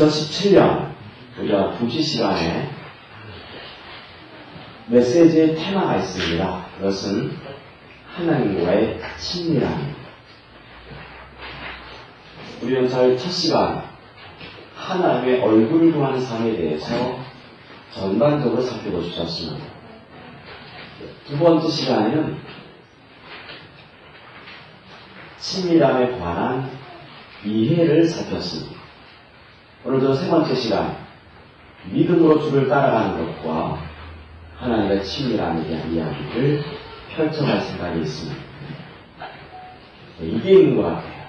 2017년 우리가 2시 시간에 메시지의 테마가 있습니다. 그것은 하나님과의 친밀함입니다. 우리는 저희 첫 시간 하나님의 얼굴을 구하는 삶에 대해서 전반적으로 살펴보셨습니다. 두 번째 시간에는 친밀함에 관한 이해를 살폈습니다. 오늘도 세 번째 시간, 믿음으로 주를 따라가는 것과 하나님의 친밀함에 대한 이야기를 펼쳐갈 생각이 있습니다. 이게 있는 것 같아요.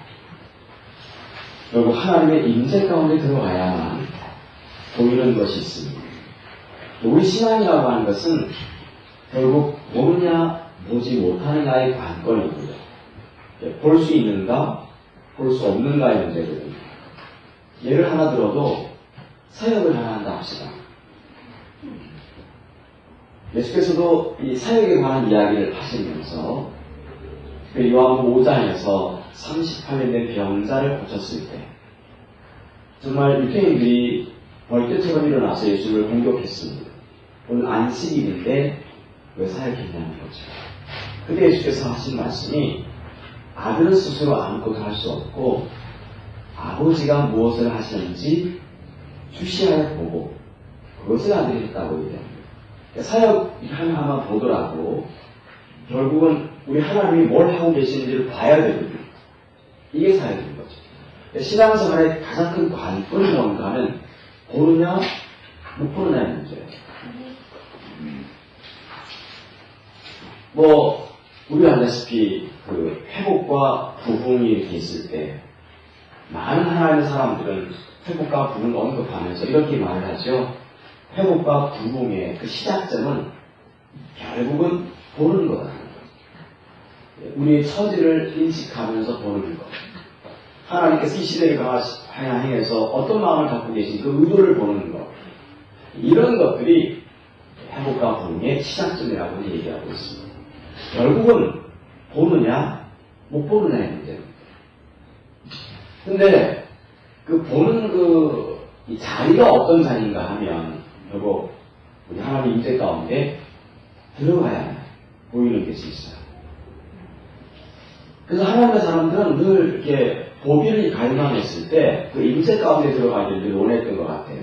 결국 하나님의 임재 가운데 들어가야만 보이는 것이 있습니다. 우리 신앙이라고 하는 것은 결국 보느냐 보지 못하느냐의 관건이고요. 볼 수 있는가 볼 수 없는가의 문제거든요. 예를 하나 들어도 사역을 하나 한다 합시다. 예수께서도 이 사역에 관한 이야기를 하시면서 요한복음 5장에서 38년 된 병자를 고쳤을 때 정말 유대인들이 벌떼처럼 일어나서 예수를 공격했습니다. 오늘 안식일인데 왜 사역했냐는 거죠. 그때 예수께서 하신 말씀이 아들은 스스로 아무것도 할 수 없고 아버지가 무엇을 하시는지 주시하여 보고 그것을 아들이 했다고 얘기합니다. 사역하면 한번 보더라도 결국은 우리 하나님이 뭘 하고 계시는지를 봐야 되거든요. 이게 사역인 거죠. 신앙생활의 가장 큰 관건이 뭔가 하면 보느냐 못 보느냐의 문제예요. 우리 알다시피 그 회복과 부흥이 이렇게 있을 때 많은 하나님의 사람들은 회복과 부흥을 언급하면서 이렇게 말을 하죠. 회복과 부흥의 그 시작점은 결국은 보는 거다. 우리의 처지를 인식하면서 보는 것. 하나님께서 이 시대를 향해서 어떤 마음을 갖고 계신 그 의도를 보는 것. 이런 것들이 회복과 부흥의 시작점이라고 얘기하고 있습니다. 결국은 보느냐 못 보느냐의 문제입니다. 근데 그 보는 이 자리가 어떤 자리인가 하면 결국 우리 하나님 임재 가운데 들어가야 보이는 것이 있어요. 그래서 하나님의 사람들은 늘 이렇게 보기를 갈망했을 때 그 임재 가운데 들어가기를 늘 원했던 것 같아요.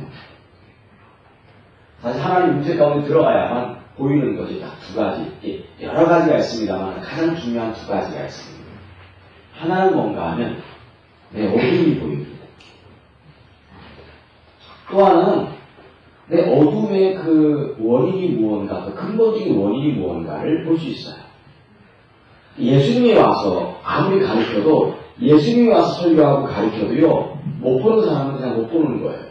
사실 하나님 임재 가운데 들어가야만 보이는 것이 딱 두 가지, 여러 가지가 있습니다만 가장 중요한 두 가지가 있습니다. 하나는 뭔가 하면 내 어둠이 보입니다. 또 하나는 내 어둠의 그 원인이 무언가, 그 근본적인 원인이 무언가를 볼 수 있어요. 예수님이 와서 아무리 가르쳐도 예수님이 와서 설교하고 가르쳐도요 못 보는 사람은 그냥 못 보는 거예요.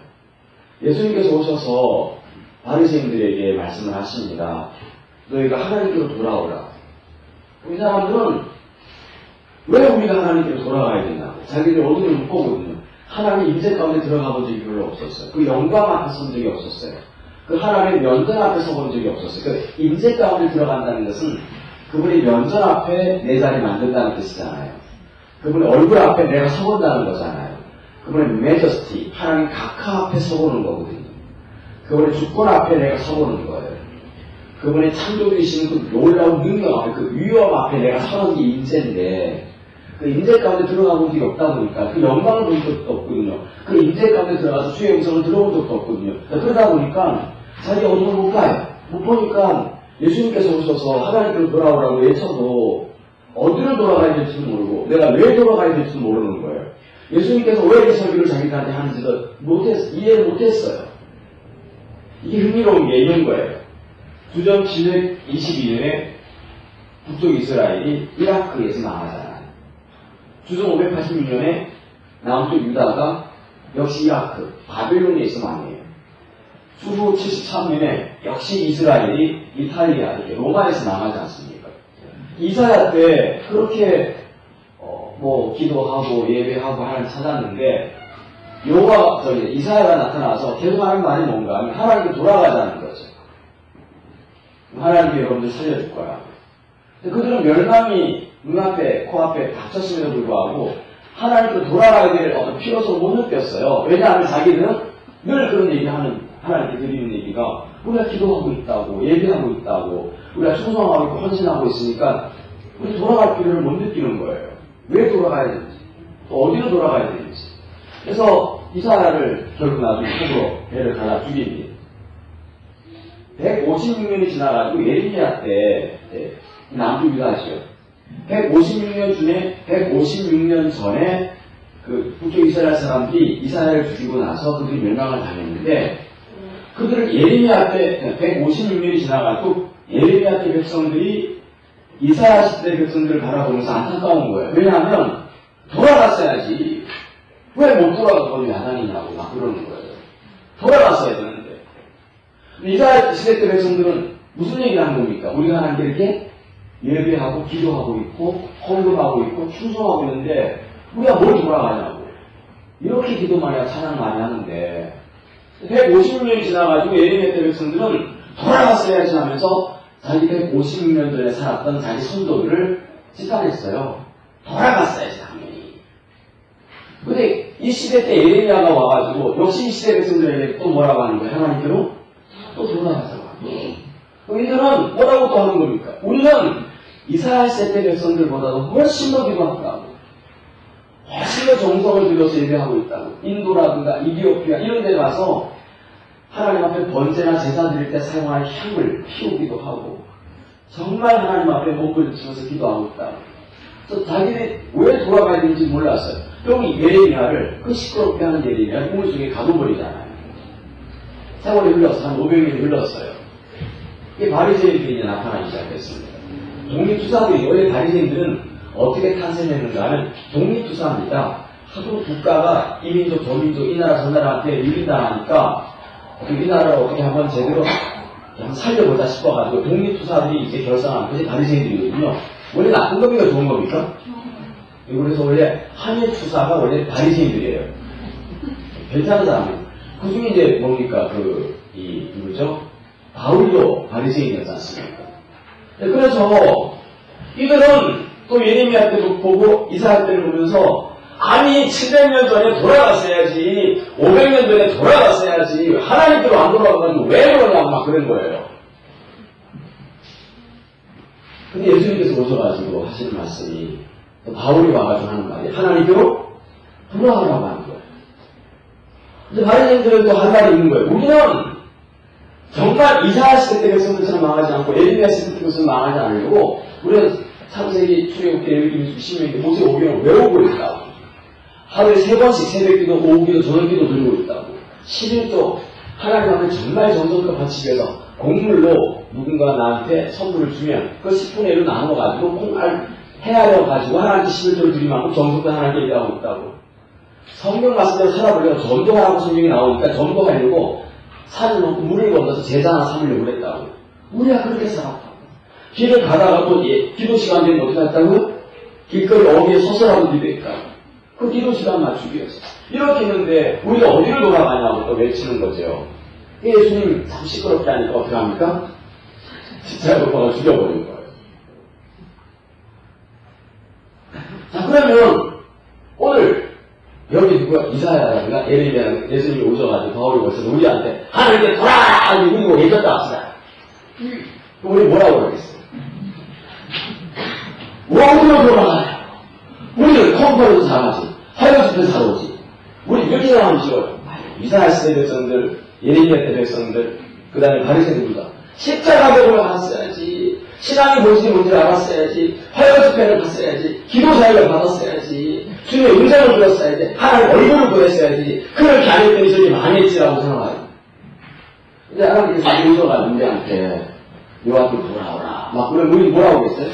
예수님께서 오셔서 바리새인들에게 말씀을 하십니다. 너희가 하나님께로 돌아오라. 우리 사람들은 왜 우리가 하나님께로 돌아가야 되냐고 자기들 어둠을 못 보거든요. 하나님 임재 가운데 들어가 본 적이 별로 없었어요. 그 영광 앞에 선 적이 없었어요. 그 하나님의 면전 앞에 서본 적이 없었어요. 그 임재 가운데 들어간다는 것은 그분의 면전 앞에 내 자리 만든다는 뜻이잖아요. 그분의 얼굴 앞에 내가 서본다는 거잖아요. 그분의 메저스티, 하나님 각하 앞에 서보는 거거든요. 그분의 주권 앞에 내가 서보는 거예요. 그분의 창조주이신 그 놀라운 능력 앞에, 그 위엄 앞에 내가 서는 게 임재인데, 그 임재 가운데 들어가 본 적이 없다 보니까 그 영광을 본 적도 없거든요. 그 임재 가운데 들어가서 주의 음성을 들어본 적도 없거든요. 그러다 보니까 자기 어둠을 못 봐요. 못 보니까 예수님께서 오셔서 하나님께로 돌아오라고 외쳐도 어디로 돌아가야 될지도 모르고 내가 왜 돌아가야 될지도 모르는 거예요. 예수님께서 왜 이 설교를 자기들한테 하는지도 이해를 못했어요. 이게 흥미로운 게 이런 거예요. 주전 722년에 북쪽 이스라엘이 이라크에서 망하잖아요. 주전 586년에 남쪽 유다가 역시 이라크, 바벨론에서 망해요. 추후 73년에 역시 이스라엘이 이탈리아, 이렇게 로마에서 망하지 않습니까? 이사야 때 그렇게 기도하고 예배하고 하나님 찾았는데 이사야가 나타나서 계속 하는 말이 뭔가 하면 하나님께 돌아가자는 거죠. 하나님께 여러분들 살려줄 거야. 그들은 멸망이 눈앞에, 코앞에 닥쳤음에도 불구하고 하나님께 돌아가야 될 어떤 필요성을 못 느꼈어요. 왜냐하면 자기는 늘 그런 얘기하는, 하나님께 드리는 얘기가 우리가 기도하고 있다고, 예배하고 있다고, 우리가 충성하고 있고 헌신하고 있으니까 우리 돌아갈 필요를 못 느끼는 거예요. 왜 돌아가야 되는지, 또 어디로 돌아가야 되는지. 그래서 이사야를 결국 나중에 속으로 배를 갈라 죽이니 156년이 지나가지고 예레미야 때 남주 유다시요. 156년 중에 156년 전에 그 북쪽 이스라엘 사람들이 이사야를 죽이고 나서 그들이 멸망을 당했는데 그들을 예레미야 때 156년이 지나가지고 예레미야 때 백성들이 이사야 시대 백성들을 바라보면서 안타까운 거예요. 왜냐하면 돌아갔어야지. 왜 못 돌아가서 야단이냐고 막 그러는 거예요. 돌아갔어야 되는데. 이사야 시대 때 백성들은 무슨 얘기를 하는 겁니까? 우리가 하나님께 이렇게 예배하고 기도하고 있고 헌금하고 있고 충성하고 있는데 우리가 뭘 돌아가냐고. 이렇게 기도 많이 하고 찬양 많이 하는데 156년이 지나가지고 예레미야 때 백성들은 돌아갔어야지 하면서 자기 156년 전에 살았던 자기 선조들을 찌판했어요. 돌아갔어야지 당연히. 근데 이 시대 때 예레미야가 와가지고 역시 이 시대 백성들에게 또 뭐라고 하는 거예요? 하나님께로 또 돌아가자고 하고. 우리들은 뭐라고 또 하는 겁니까? 우리는 이스라엘 시대 백성들보다도 훨씬 더 기도한다고. 훨씬 더 정성을 들여서 예배하고 있다고. 인도라든가 이디오피아 이런 데 가서 하나님 앞에 번제나 제사 드릴 때 사용할 향을 피우기도 하고 정말 하나님 앞에 목을 치면서 기도하고 있다고. 그래서 자기들이 왜 돌아가야 되는지 몰랐어요. 여기 예레미야를 그 시끄럽게 하는 예레미야를 우리 중에 가둬버리잖아요. 세월이 흘렀어. 한 500년이 흘렀어요. 이게 바리새인들이 이제 나타나기 시작했습니다. 독립투사들이, 원래 바리새인들은 어떻게 탄생했는가 하면 독립투사입니다. 하도 국가가 이민족, 저민족, 이 나라 저 나라한테 밀린다 하니까 이 나라를 어떻게 한번 제대로 한번 살려보자 싶어가지고 독립투사들이 이제 결성한 것이 바리새인들이거든요. 원래 나쁜 겁니까 좋은 겁니까? 그래서 원래 한일투사가 원래 바리새인들이에요. 괜찮은 사람이에요. 그 중에 이제 뭡니까 누구죠? 바울도 바리새인이었지 않습니까? 그래서 이들은 또 예레미야 때도 보고 이사야 때를 보면서 아니 700년 전에 돌아갔어야지 500년 전에 돌아갔어야지 하나님께로 안 돌아가가지고 왜 그러냐고 막 그런 거예요. 근데 예수님께서 오셔가지고 하시는 말씀이 바울이 와가지고 하는 말이 하나님께로 돌아가라고 하는 거예요. 근데 바리새인들은 또 한 말이 있는 거예요. 우리는 정말 이사야 시대 때 백성들처럼 망하지 않고 예레미야 시대 때 백성들 망하지 않으려고 우리는 창세기, 출애굽기, 레위기, 신명기, 모세 오경을 외우고 있다고. 하루에 3번씩 새벽기도, 오후기도, 저녁기도 드리고 있다고. 11조 하나님 앞에 정말 정성껏 바치기 위해서 곡물로 누군가 나한테 선물을 주면 그 10분의 1로 나눠가지고 콩알 헤아려가지고 하나님께 11조를 드릴 만큼 정성껏 하나님께 일하고 있다고. 성경 말씀대로 살아보려고 전도하라고 성경이 나오니까 전도하려고 산을 넘고 물을 건너서 제자 하나 삼으려고 그랬다고. 우리가 그렇게 살았다고. 길을 가다가 또 기도 시간 되면 어떻게 했다고요? 길거리 어디에 서서라도 기도했다고. 그 기도 시간 맞추기 위해서. 이렇게 했는데 우리가 어디를 돌아가냐고 또 외치는 거죠. 예수님 참 시끄럽게 하니까 어떻게 합니까? 진짜 높아가 죽여버린 거예요. 자, 그러면 오늘 여기 누가 이사야라든가 예레미야라든가 예수님이 오셔가지고 바울이 오셔서 우리한테 하나님께 돌아가라! 우리고 예전다 합시다. 우리 뭐라고 그러겠어요? 어디로 돌아가냐? 우리는 컴퍼에서 살아지, 화요집에서 살아오지. 우리 이렇게 생각하면 쉬워요. 이사야 시대 백성들, 예레미야 때 백성들, 그 다음에 바리새인들보다 십자가벽을 알았어야지, 신앙이 뭔지 알았어야지, 화요집회를 갔어야지, 기도사역을 받았어야지, 주님의 음성을 들었어야지, 하나님 얼굴을 보냈어야지, 그렇게 안 했더니 저기 망했지라고 생각해요. 근데 하나님께서 오셔가 문제한테 요 앞으로 돌아오라. 막 그러면 우리 뭐라고 그랬어요?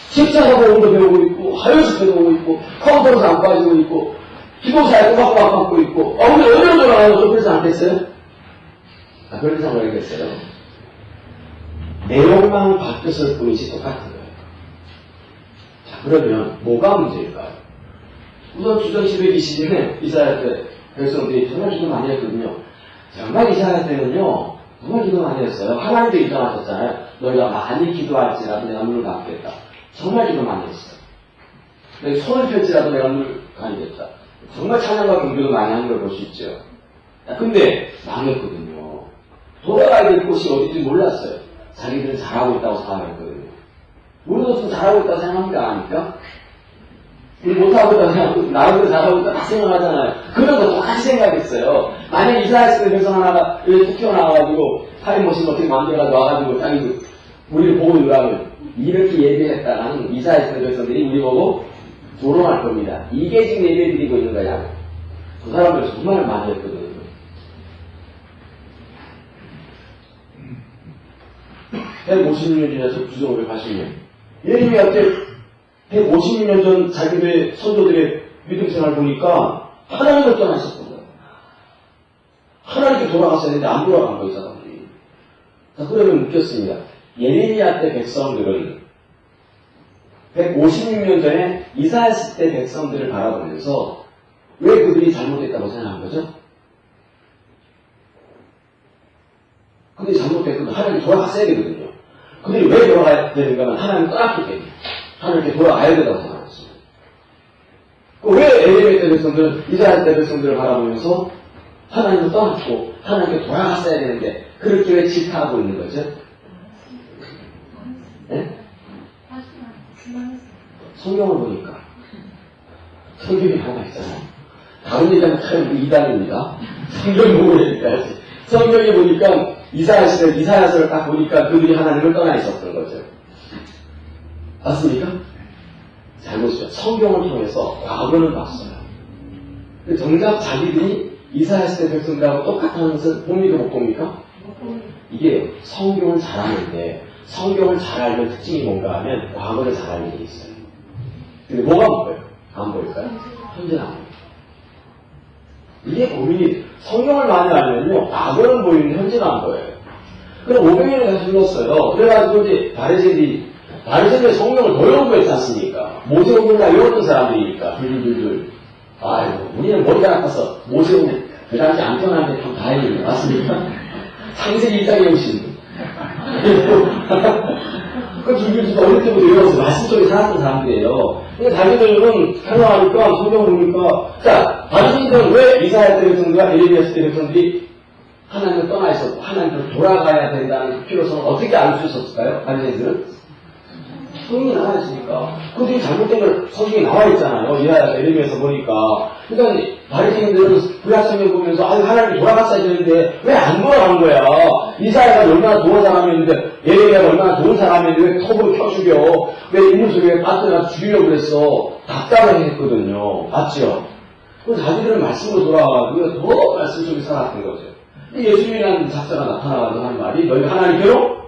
십자가 보험도 배우고 있고, 화요집회도 오고 있고, 컴퓨터에서 안 빠지고 있고, 기도사에 꼬박꼬박 받고 있고, 우리 어디로 돌아가서 그러지 않겠어요? 그런 생각을 하겠어요. 내용만 바뀌었을 뿐이지 똑같은 거예요. 자, 그러면 뭐가 문제일까요? 우선 주전 1220년에 이사야 때 백성들이 정말 기도 많이 했거든요. 정말 이사야 때는요, 정말 기도 많이 했어요. 하나님도 인정하셨잖아요. 너희가 많이 기도할지라도 내가 눈을 감겠다. 정말 기도 많이 했어요. 내 손을 펼치라도 내가 물 가리겠다. 정말 찬양과 경배도 많이 하는 걸 볼 수 있죠. 근데 망했거든요. 돌아가야 될 곳이 어딘지 몰랐어요. 자기들은 잘하고 있다고 생각했거든요. 우리도 좀 잘하고 있다고 생각합니다. 아닙니까? 우리 못하고 있다고 생각하고, 나름대로 잘하고 있다고 다 생각하잖아요. 그런 거 똑같이 생각했어요. 만약 이스라엘 백성 하나가 여기 툭 튀어나와가지고, 타임머신 어떻게 만들어가지고 와가지고, 자기 우리를 보고 이러면, 이렇게 예배했다가는 이스라엘 백성들이 우리 보고 조롱할 겁니다. 이게 지금 예배 드리고 있는 거냐. 그 사람들 정말 많이 했거든요. 156년 지나서 주전 580년. 예레미야 때 156년 전 자기들의 선조들의 믿음 생활을 보니까 하나님을 떠나셨던 거예요. 하나님께 돌아갔어야 했는데 안 돌아간 거예요, 사람들이. 자, 그러면 묻겠습니다. 예레미야 때 백성들은 156년 전에 이사야 때 백성들을 바라보면서 왜 그들이 잘못했다고 생각한 거죠? 그들이 잘못했거든 하나님 돌아갔어야 되거든요. 그들이 왜 돌아가야 되는가는 하나님 떠났기 때문에 하나님께 돌아가야 된다고 생각했습니다. 왜 에레미야 때 백성들은 이스라엘 때 백성들을 바라보면서 하나님을 떠났고 하나님께 돌아갔어야 되는데 그렇게 왜 질타하고 있는 거죠? 네? 성경을 보니까 성경이 하나 있잖아요. 다른 얘기하면 참 이단입니다. 성경을 보고 얘기해야지. 성경에 보니까 이사야서를 딱 보니까 그들이 하나님을 떠나 있었던 거죠. 맞습니까? 잘못이죠. 성경을 통해서 과거를 봤어요. 정작 자기들이 이사야서 때 백성들하고 똑같은 것을 봅니까 못 봅니까? 이게 성경을 잘 아는데 성경을 잘 알면 특징이 뭔가 하면 과거를 잘 알는 게 있어요. 근데 뭐가 보여요? 안 보일까요? 현재는 안 보여요. 이게 고민이 성경을 많이 알면요 과거는 보이는데 현재는 안 보여요. 그럼 500년이 다시 흘렀어요. 그래가지고 이제 바리새인들이 성경을 더 연구했지 않습니까? 모세오경을 다 외웠던 사람들이니까 둘둘둘둘. 아이고 우리는 머리가 나빠서 모세오경 그 당시 안 태어났는데 참 다행이에요. 맞습니까? 창세기 1장에 오신 그 줄줄줄 어릴 때부터 외워서 말씀 속에 살았던 사람들이에요. 근데 자기들은 설명하니까 성경 보니까 자 바리새인들은 왜 이사야 때 백성들과 에레미야 때 백성들이 하나님을 떠나 있었고 하나님을 돌아가야 된다는 필요성을 어떻게 알 수 있었을까요? 바리새인들은 성경이 나와 있으니까 그들이 잘못된 걸 성경에 나와 있잖아요. 이사야 에레미야에서 보니까 그러니까 바리새인들은 구약성경 보면서 하나님이 돌아갔어야 되는데 왜 안 돌아간 거야? 이사야가 얼마나 좋은 사람이었는데 예레미야가 얼마나 좋은 사람이었는데 왜 톱으로 켜 죽여? 왜 인물 속에 빠뜨려서 죽이려고 그랬어? 답답하게 했거든요. 맞죠? 그럼 자기들은 말씀으로 돌아가가지고 더 말씀 속에 살았던 거죠. 예수님이라는 작자가 나타나가지고 하는 말이 너희가 하나님께로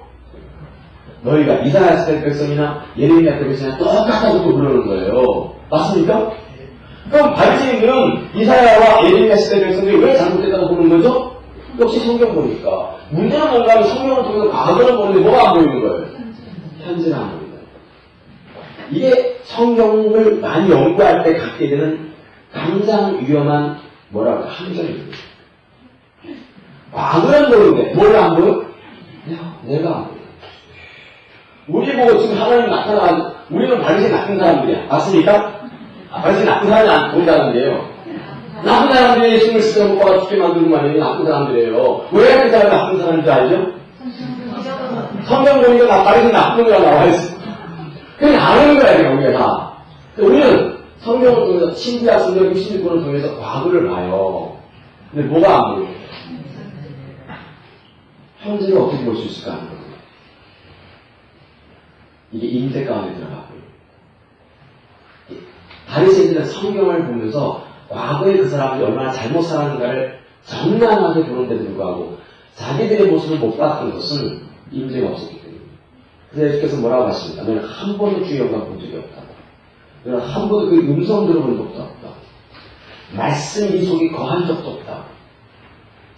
너희가 이사야 때 백성이나 예레미야 때 백성이나 똑같다고 또 그러는 거예요. 맞습니까? 그럼 바리새인들은 이사야와 예레미야 때 백성들이 왜 잘못됐다고 보는 거죠? 역시 성경 보니까 문제는 뭔가 하면 성경을 통해서 과거를 보는데 뭐가 안 보이는 거예요? 현재는 안 보이는 거예요. 이게 성경을 많이 연구할 때 갖게 되는 가장 위험한 뭐라고 함정입니다. 과거는 보이는데 뭘 안 보여? 내가 안 보여. 우리 보고 지금 하나님 나타나가지고 우리는 바리새인 나쁜 사람들이야. 맞습니까? 바리새인 나쁜 사람이 안 보인다는데요. 나쁜 사람들이 예수님을 스쳐 못 박아 죽게 만드는 거 아니에요? 나쁜 사람들이에요. 왜 그 사람이 나쁜 사람인지 알죠? 성경 보니까 바리새인 나쁜 거가 나와 있어. 그냥 아는 거야, 우리가 다. 우리는 성경을 통해서 신비학 성경 66권을 통해서 과거를 봐요. 근데 뭐가 안 보여요? 현재를 어떻게 볼 수 있을까 하는 거예요. 이게 임재 가운데 들어가고요. 바리새인들은 성경을 보면서 과거에 그 사람이 얼마나 잘못 살았는가를 정당하게 보는데도 불구하고 자기들의 모습을 못 봤던 것은 임재가 없었기 때문에. 그래서 예수께서 뭐라고 하십니까? 너는 한 번도 주의 영광 본 적이 없다고. 너는 한 번도 그 음성 들어본 적도 없다고. 말씀 이 속에 거한 적도 없다고.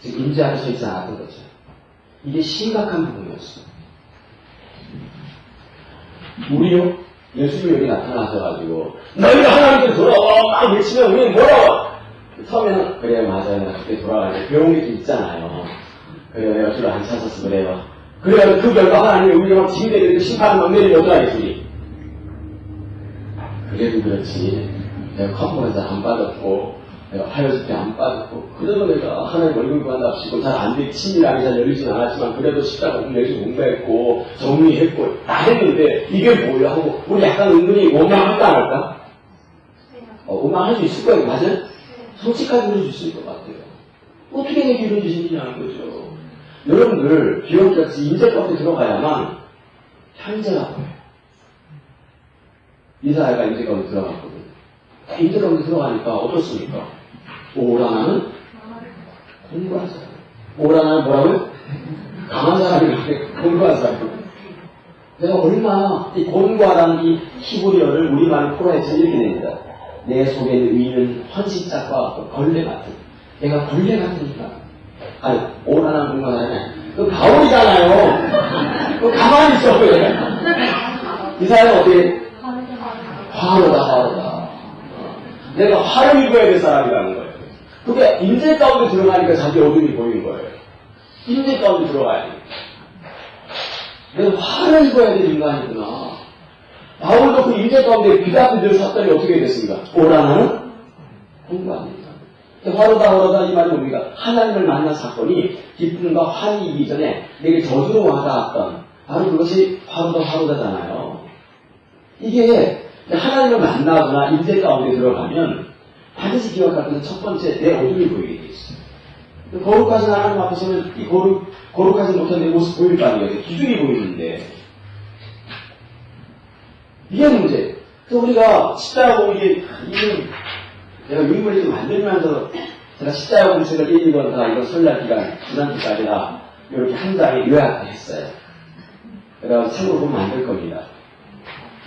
지금 임재 앞에 서 있지 않았던 거죠. 이게 심각한 부분이었어요. 우리요? 예수님이 여기 나타나셔가지고 너희가 하나님께 돌아와 막 외치면 우리는 뭐라고? 처음에는 그래 맞아요 나 그때 돌아갈 때 배운 게 좀 있잖아요. 그래요 내가 주를 안 찾았어 그래요. 그 결과 하나님이 우리가 막 징계되고 심판을 막 내리면 어떡하겠지 우리? 그래도 그렇지. 내가 커플에서 안 빠졌고, 내가 헤어질 때 안 빠졌고, 그래도 내가 하나님 얼굴 구한답시고, 잘 안 돼, 친밀하게 잘 열리진 않았지만, 그래도 십자가 열심히 공부했고, 정리했고, 다 했는데, 이게 뭐야? 하고, 우리 약간 은근히 원망할까 안 할까? 원망할 수 있을 거예요. 맞아요? 솔직하게 그럴 수 있을 것 같아요. 어떻게 내게 이런 짓이 있냐는 거죠. 여러분들, 비용같이 인재가운데 들어가야만, 현재가 보여요. 이사야가 인재가운데 들어갔거든요. 인재가운데 들어가니까 어떻습니까? 오라나는 공부한 사람. 오라나는 뭐라고요? 강한 사람이라고 공부한 사람. 내가 얼마나 이 공부하라는 이 히브리어를 우리말 포로에서 이렇게 됩니다. 내 속에 있는 위는 헌신짝과 걸레 같은. 내가 걸레 같으니까. 아니, 오라나는 공부한 사람이 아니야. 그 바울이잖아요. 그 가만히 있어. 이 사람은 어떻게? 화로다. 내가 화를 입어야 될 사람이라는 거예요. 그게 임재 가운데 들어가니까 자기 어둠이 보이는 거예요. 임재 가운데 들어가야 돼. 내가 화를 입어야 될 인간이구나. 바울도 그 임재 가운데 비다 그대로 샀더니 어떻게 됐습니까? 오라나는 공부합니다. 화로다 이 말이 뭡니까? 하나님을 만난 사건이 기쁨과 환희이기 전에 내게 저주로 와닿았던 바로 그것이 화로다잖아요. 이게 하나님을 만나거나 임재 가운데 들어가면 반드시 기억할 것은 첫 번째 내 어둠이 보이게 돼 있어요. 거룩하신 하나님 앞에서는 이 거룩하지 못한 내 모습 보일 거 아니에요. 기준이 보이는데 이게 문제. 그래서 우리가 십자가 보고 내가 유인물을 좀 만들면서 제가 십자가 공책을 1, 2번 다 이런 설날 기간 주단기까지 다 이렇게 한 장에 요약을 했어요. 그래서 참고로 보면 안 될 겁니다.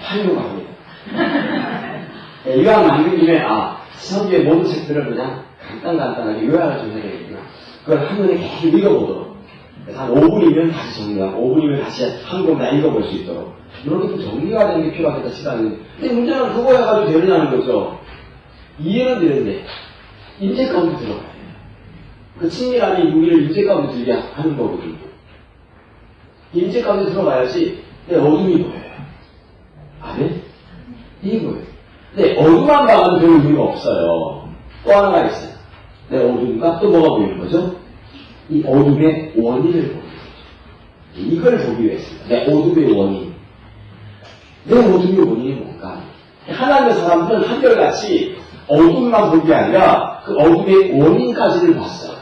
활용가 합니다. 이왕 만든 김에 시험지의 모든 책들을 그냥 간단하게 요약을 좀 해야 되겠구나. 그걸 한눈에 계속 읽어보도록. 그래서 한 5분이면 다시 정리하고 5분이면 다시 한 권 다 읽어볼 수 있도록. 이렇게 좀 정리가 되는 게 필요하겠다 시간이. 근데 문제는 그거 해가지고 되느냐는 거죠. 이해는 되는데 인재 가운데 들어가야 돼요. 그 친밀함이 우리를 인재 가운데 들게 하는 거거든요. 인재 가운데 들어가야지 내 어둠이 보여요. 아멘? 이게 뭐예요? 근데 어둠만 봐도 별 의미가 없어요. 또 하나가 있어요. 내 어둠과 또 뭐가 보이는 거죠? 이 어둠의 원인을 보는 거죠. 이걸 보기 위해서입니다. 내 어둠의 원인. 내 어둠의 원인이 뭔가? 하나님의 사람들은 한결같이 어둠만 본 게 아니라 그 어둠의 원인까지를 봤어요.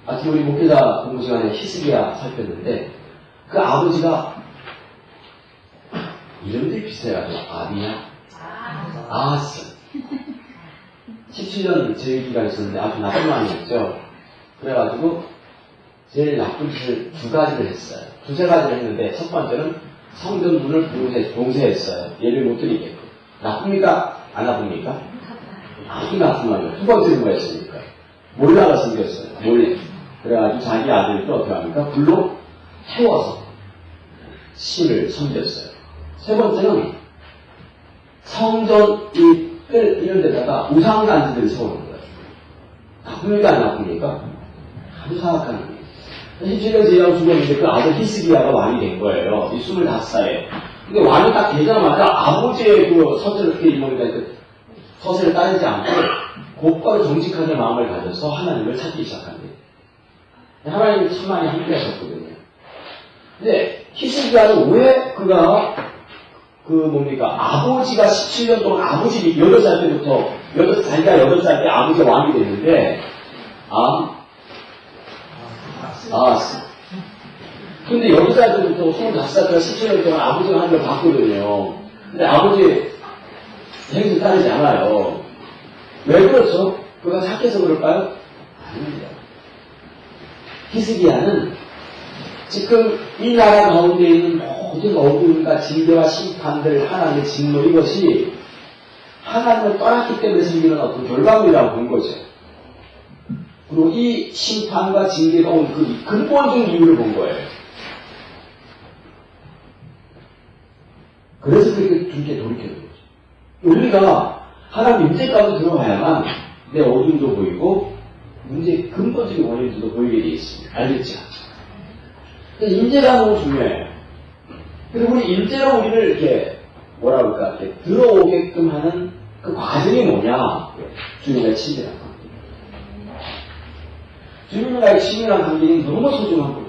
아침 우리 목회자 공부 시간에 히스기야 살폈는데 그 아버지가 이름들이 비슷해가지고 아비야, 아하스. 17년 제위기가 있었는데 아주 나쁜 마음이었죠. 그래가지고 제일 나쁜 짓을 두 가지를 했어요. 두세 가지를 했는데 첫 번째는 성전 문을 봉쇄했어요. 예를 못 드리겠고. 나쁩니까? 안 나쁩니까? 아주 나쁜 말이에요. 두 번째는 뭐였습니까? 몰라가 생겼어요. 몰래. 그래가지고 자기 아들도 어떻게 합니까? 불로 태워서 신을 섬겼어요. 세 번째는 성전 이런 데다가 우상단지들을 세우는 거예요. 나쁩니까? 안 나쁩니까? 아주 사악한 거예요. 17년 제이하고 죽었는데 그 아들 히스기야가 왕이 된 거예요. 이 25살에. 근데 왕이 딱 되자마자 아버지의 그 서세를 그렇게 이모니까 그 서세를 따르지 않고 곧바로 정직하게 마음을 가져서 하나님을 찾기 시작한대요. 하나님이 참 많이 함께하셨거든요. 근데 히스기야는 왜 그가 아버지가 17년 동안 아버지 8살 때부터 자기가 8살 때 아버지 왕이 됐는데 근데 8살 때부터 25살 때 17년 동안 아버지가 하는 걸 봤거든요. 근데 아버지 행실 따르지 않아요. 왜 그렇죠? 그가 착해서 그럴까요? 아닙니다. 히스기야는 지금 이 나라 가운데 있는 모든 어둠과 징계와 심판들 하나님의 진노 이것이 하나님을 떠났기 때문에 생기는 어떤 결과물이라고 본 거죠. 그리고 이 심판과 징계가 온 그 근본적인 이유를 본 거예요. 그래서 그렇게 두개 돌이켜는 거죠. 우리가 하나님 임재 가운데 들어가야만 내 어둠도 보이고 문제의 근본적인 원인들도 보이게 되어 있습니다. 알겠죠? 임재가 너무 중요해요. 그리고 우리 임재로 우리를 이렇게 뭐라 그럴까, 이렇게 들어오게끔 하는 그 과정이 뭐냐? 주님과의 친밀한 관계. 주님과의 친밀한 관계는 너무 소중한 거예요.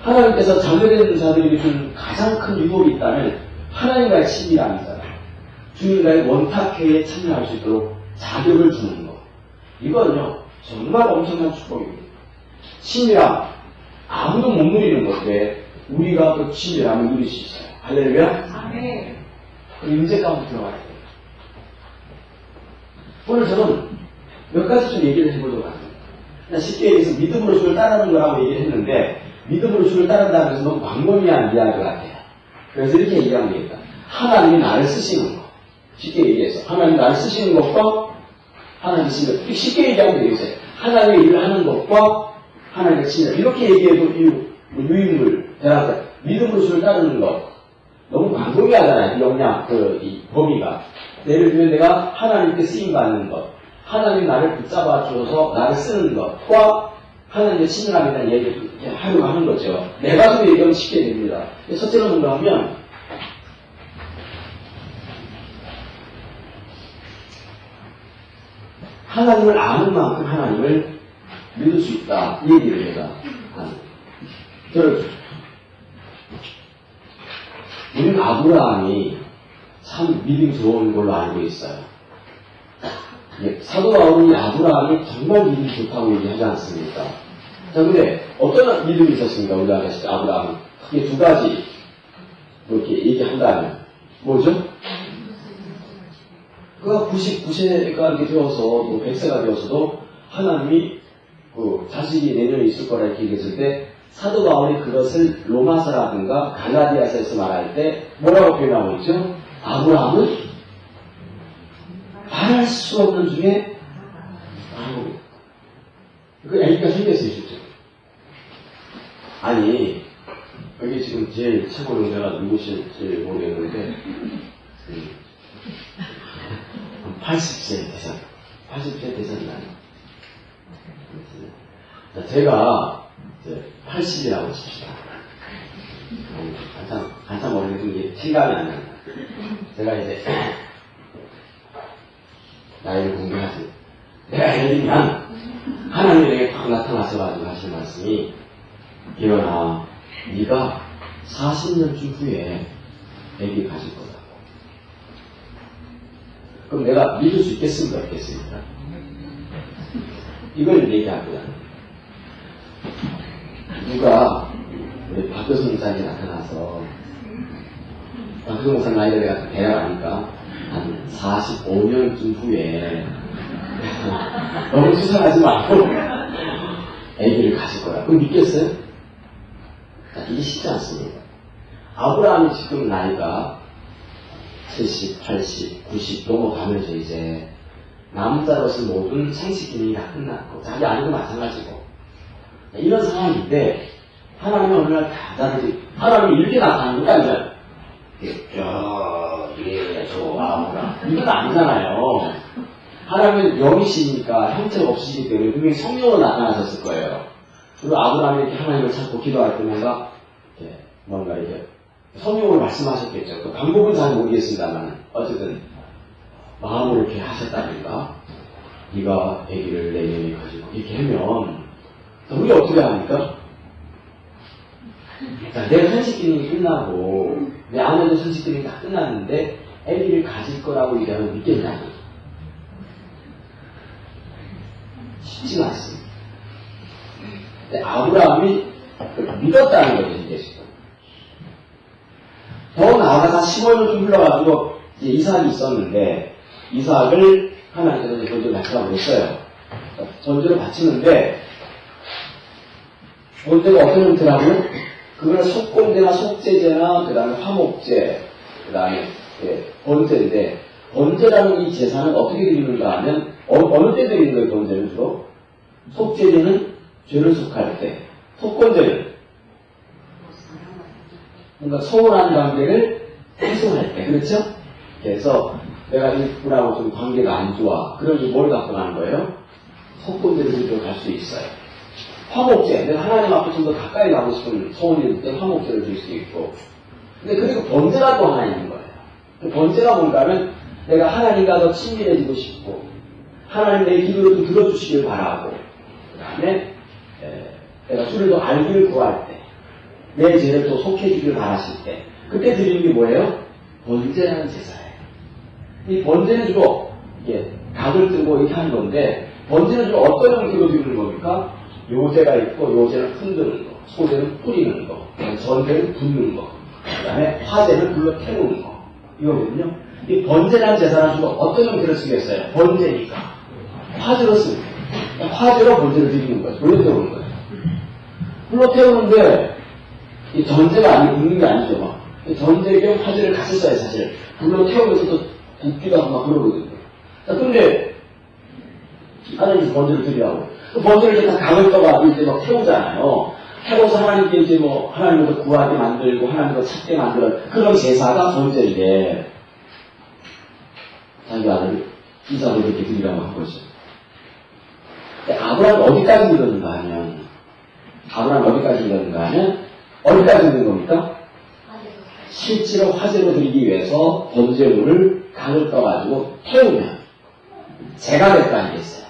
하나님께서 자녀된 자들에게 준 가장 큰 유혹이 있다면 하나님과의 친밀함이잖아요. 주님과의 원탁회에 참여할 수 있도록 자격을 주는 것. 이거는요, 정말 엄청난 축복입니다. 친밀함, 아무도 못 누리는 건데 우리가 그 친밀함을 누릴 수 있어요. 할렐루야? 아멘. 그 임재 가운데 들어가야 돼요. 오늘 저는 몇 가지 좀 얘기를 해보도록 합니다. 쉽게 얘기해서 믿음으로 주를 따르는 거라고 얘기를 했는데 믿음으로 주를 따른다는 것은 너무 광범위한 이야기 같아요. 그래서 이렇게 얘기하면 되겠다. 하나님이 나를 쓰시는 거. 쉽게 얘기해서 하나님이 나를 쓰시는 것과 하나님이 쓰시는 것. 쉽게 얘기하면 되겠어요. 하나님의 일을 하는 것과 하나님의 친밀. 이렇게 얘기해도 유인물, 대학생, 믿음으로 주를 따르는 것. 너무 광범위하잖아요. 이 역량, 이 범위가. 예를 들면 내가 하나님께 쓰임받는 것, 하나님 나를 붙잡아 주어서 나를 쓰는 것과 하나님의 친밀함에 대한 얘기를 하려고 하는 거죠. 네 가지로 얘기하면 쉽게 됩니다. 첫째로 뭔가 하면, 하나님을 아는 만큼 하나님을 믿을 수 있다. 이 얘기를 내가 하는 거예요. 우리는 아브라함이 참 믿음이 좋은 걸로 알고 있어요. 사도 바울이 아브라함이 정말 믿음이 좋다고 얘기하지 않습니까? 자, 근데 어떤 믿음이 있었습니까? 우리가 아시죠? 아브라함은 크게 두 가지 이렇게 얘기한다면 뭐죠? 그가 99세가 이렇게 되어서 또 100세가 되어서도 하나님이 자식이 내년에 있을 거라 이렇게 얘기했을 때 사도 바울이 그것을 로마서라든가 갈라디아서에서 말할 때 뭐라고 표현하고 있죠? 아브라함은 말할 수 없는 중에 아무. 그 애기가 생겼어요, 진짜. 아니, 여기 지금 제일 최고 용자가 누구실지 모르겠는데, 80세 대상. 80세 대상이라요. 제가 80이라고 칩시다. 한참 어린데 이게 실감이 안 난다. 제가 이제 나이를 공개하지. 내가 애들이면 하나님이 내게 딱 나타나셔가지고 하신 말씀이 기현아, 네가 40년쯤 후에 애기 가질 거다. 그럼 내가 믿을 수 있겠습니까? 없겠습니까? 이걸 얘기합니다. 누가 우리 박교성 목사님이 나타나서 박교성 목사님 나이를 내가 대략 아니까 한 45년쯤 후에 너무 수상하지 말고 아기를 가질 거라. 그럼 믿겠어요? 자, 이게 쉽지 않습니다. 아브라함이 지금 나이가 70, 80, 90 넘어가면서 이제 남자로서 모든 생식 기능이 다 끝났고 자기 아내도 마찬가지고 이런 상황인데 하나님은 어느 날 다자들이 하나님이 이렇게 나타나는 거 아니잖아요. 아브라함 이건 아니잖아요. 하나님은 영이시니까 형체가 없으시기 때문에 분명히 성령으로 나타나셨을 거예요. 그리고 아브라함이 이렇게 하나님을 찾고 기도할 때 뭔가 이렇게 성령으로 말씀하셨겠죠. 그 방법은 잘 모르겠습니다만 어쨌든 마음으로 이렇게 하셨다니까 네가 아기를 내년에 가지고 이렇게 하면 우리 어떻게 합니까? 자, 내 선식 기능이 끝나고 내 아내도 선식 기능이 다 끝났는데 아기를 가질 거라고 얘기하면 믿겠냐니 쉽지가 않습니다. 근데 아브라함이 믿었다는 거죠, 이게 지금. 더 나아가서 15년 좀 흘러가지고 이제 이삭이 있었는데 이삭을 하나님께서 전제를 바치라고 했어요. 전제를 바치는데 전제가 어떤 형태라고요? 그걸 속건제나 속제제나 그 다음에 화목제 그 다음에 번제인데 번제라는 이 제사는 어떻게 드리는가 하면 어느 때 드리는 거예요? 번제는 주로 속제제는 죄를 속할 때 속건제는 뭔가 서운한 관계를 해소할 때 그렇죠? 그래서 내가 이분하고 좀 관계가 안 좋아 그러니 뭘 갖고 가는 거예요? 속건제를 들고 갈 수 있어요. 화목제, 내가 하나님 앞에 좀 더 가까이 가고 싶은 소원이 있을 때 화목제를 줄 수 있고 근데 그리고 번제가 또 하나 있는 거예요. 그 번제가 뭔가 하면 내가 하나님과 더 친밀해지고 싶고 하나님 내 기도를 좀 들어주시길 바라고 그 다음에 내가 주를 더 알기를 구할 때 내 죄를 또 속해주길 바라실 때 그때 드리는 게 뭐예요? 번제라는 제사예요. 이 번제는 주로 이게 각을 뜨고 이렇게 하는 건데 번제는 주로 어떤 형태로 드리는 겁니까? 요제가 있고 요제는 흔드는 거, 소제는 뿌리는 거, 전제는 붓는 거, 그 다음에 화제는 불러 태우는 거 이거거든요. 이 번제라는 제사는 주로 어떤 형태로 쓰겠어요? 번제니까 화제로 씁니다. 화제로 번제를 드리는 거예요. 불러 태우는 거예요. 불러 태우는데 이 전제가 아니고 붓는 게 아니죠. 막. 전제 겸 화제를 같이 써요, 사실. 불러 태우면서 또 붓기도 하고 막 그러거든요. 자, 근데 하나님께서 번제를 드리라고. 그 번제를 이제 다 각을 떠가지고 이제 막 태우잖아요. 태워서 하나님께 이제 뭐 하나님을 더 구하게 만들고 하나님을 더 찾게 만드는 그런 제사가 번제인데 자기 아들 이삭을 이렇게 드리라고 한 거죠. 아브라함이 어디까지 믿었는가 하면 아브라함이 어디까지 믿었는가 하면 어디까지 믿는 겁니까? 실제로 화제로 드리기 위해서 번제물을 각을 떠가지고 태우면 제가 될 거 아니겠어요?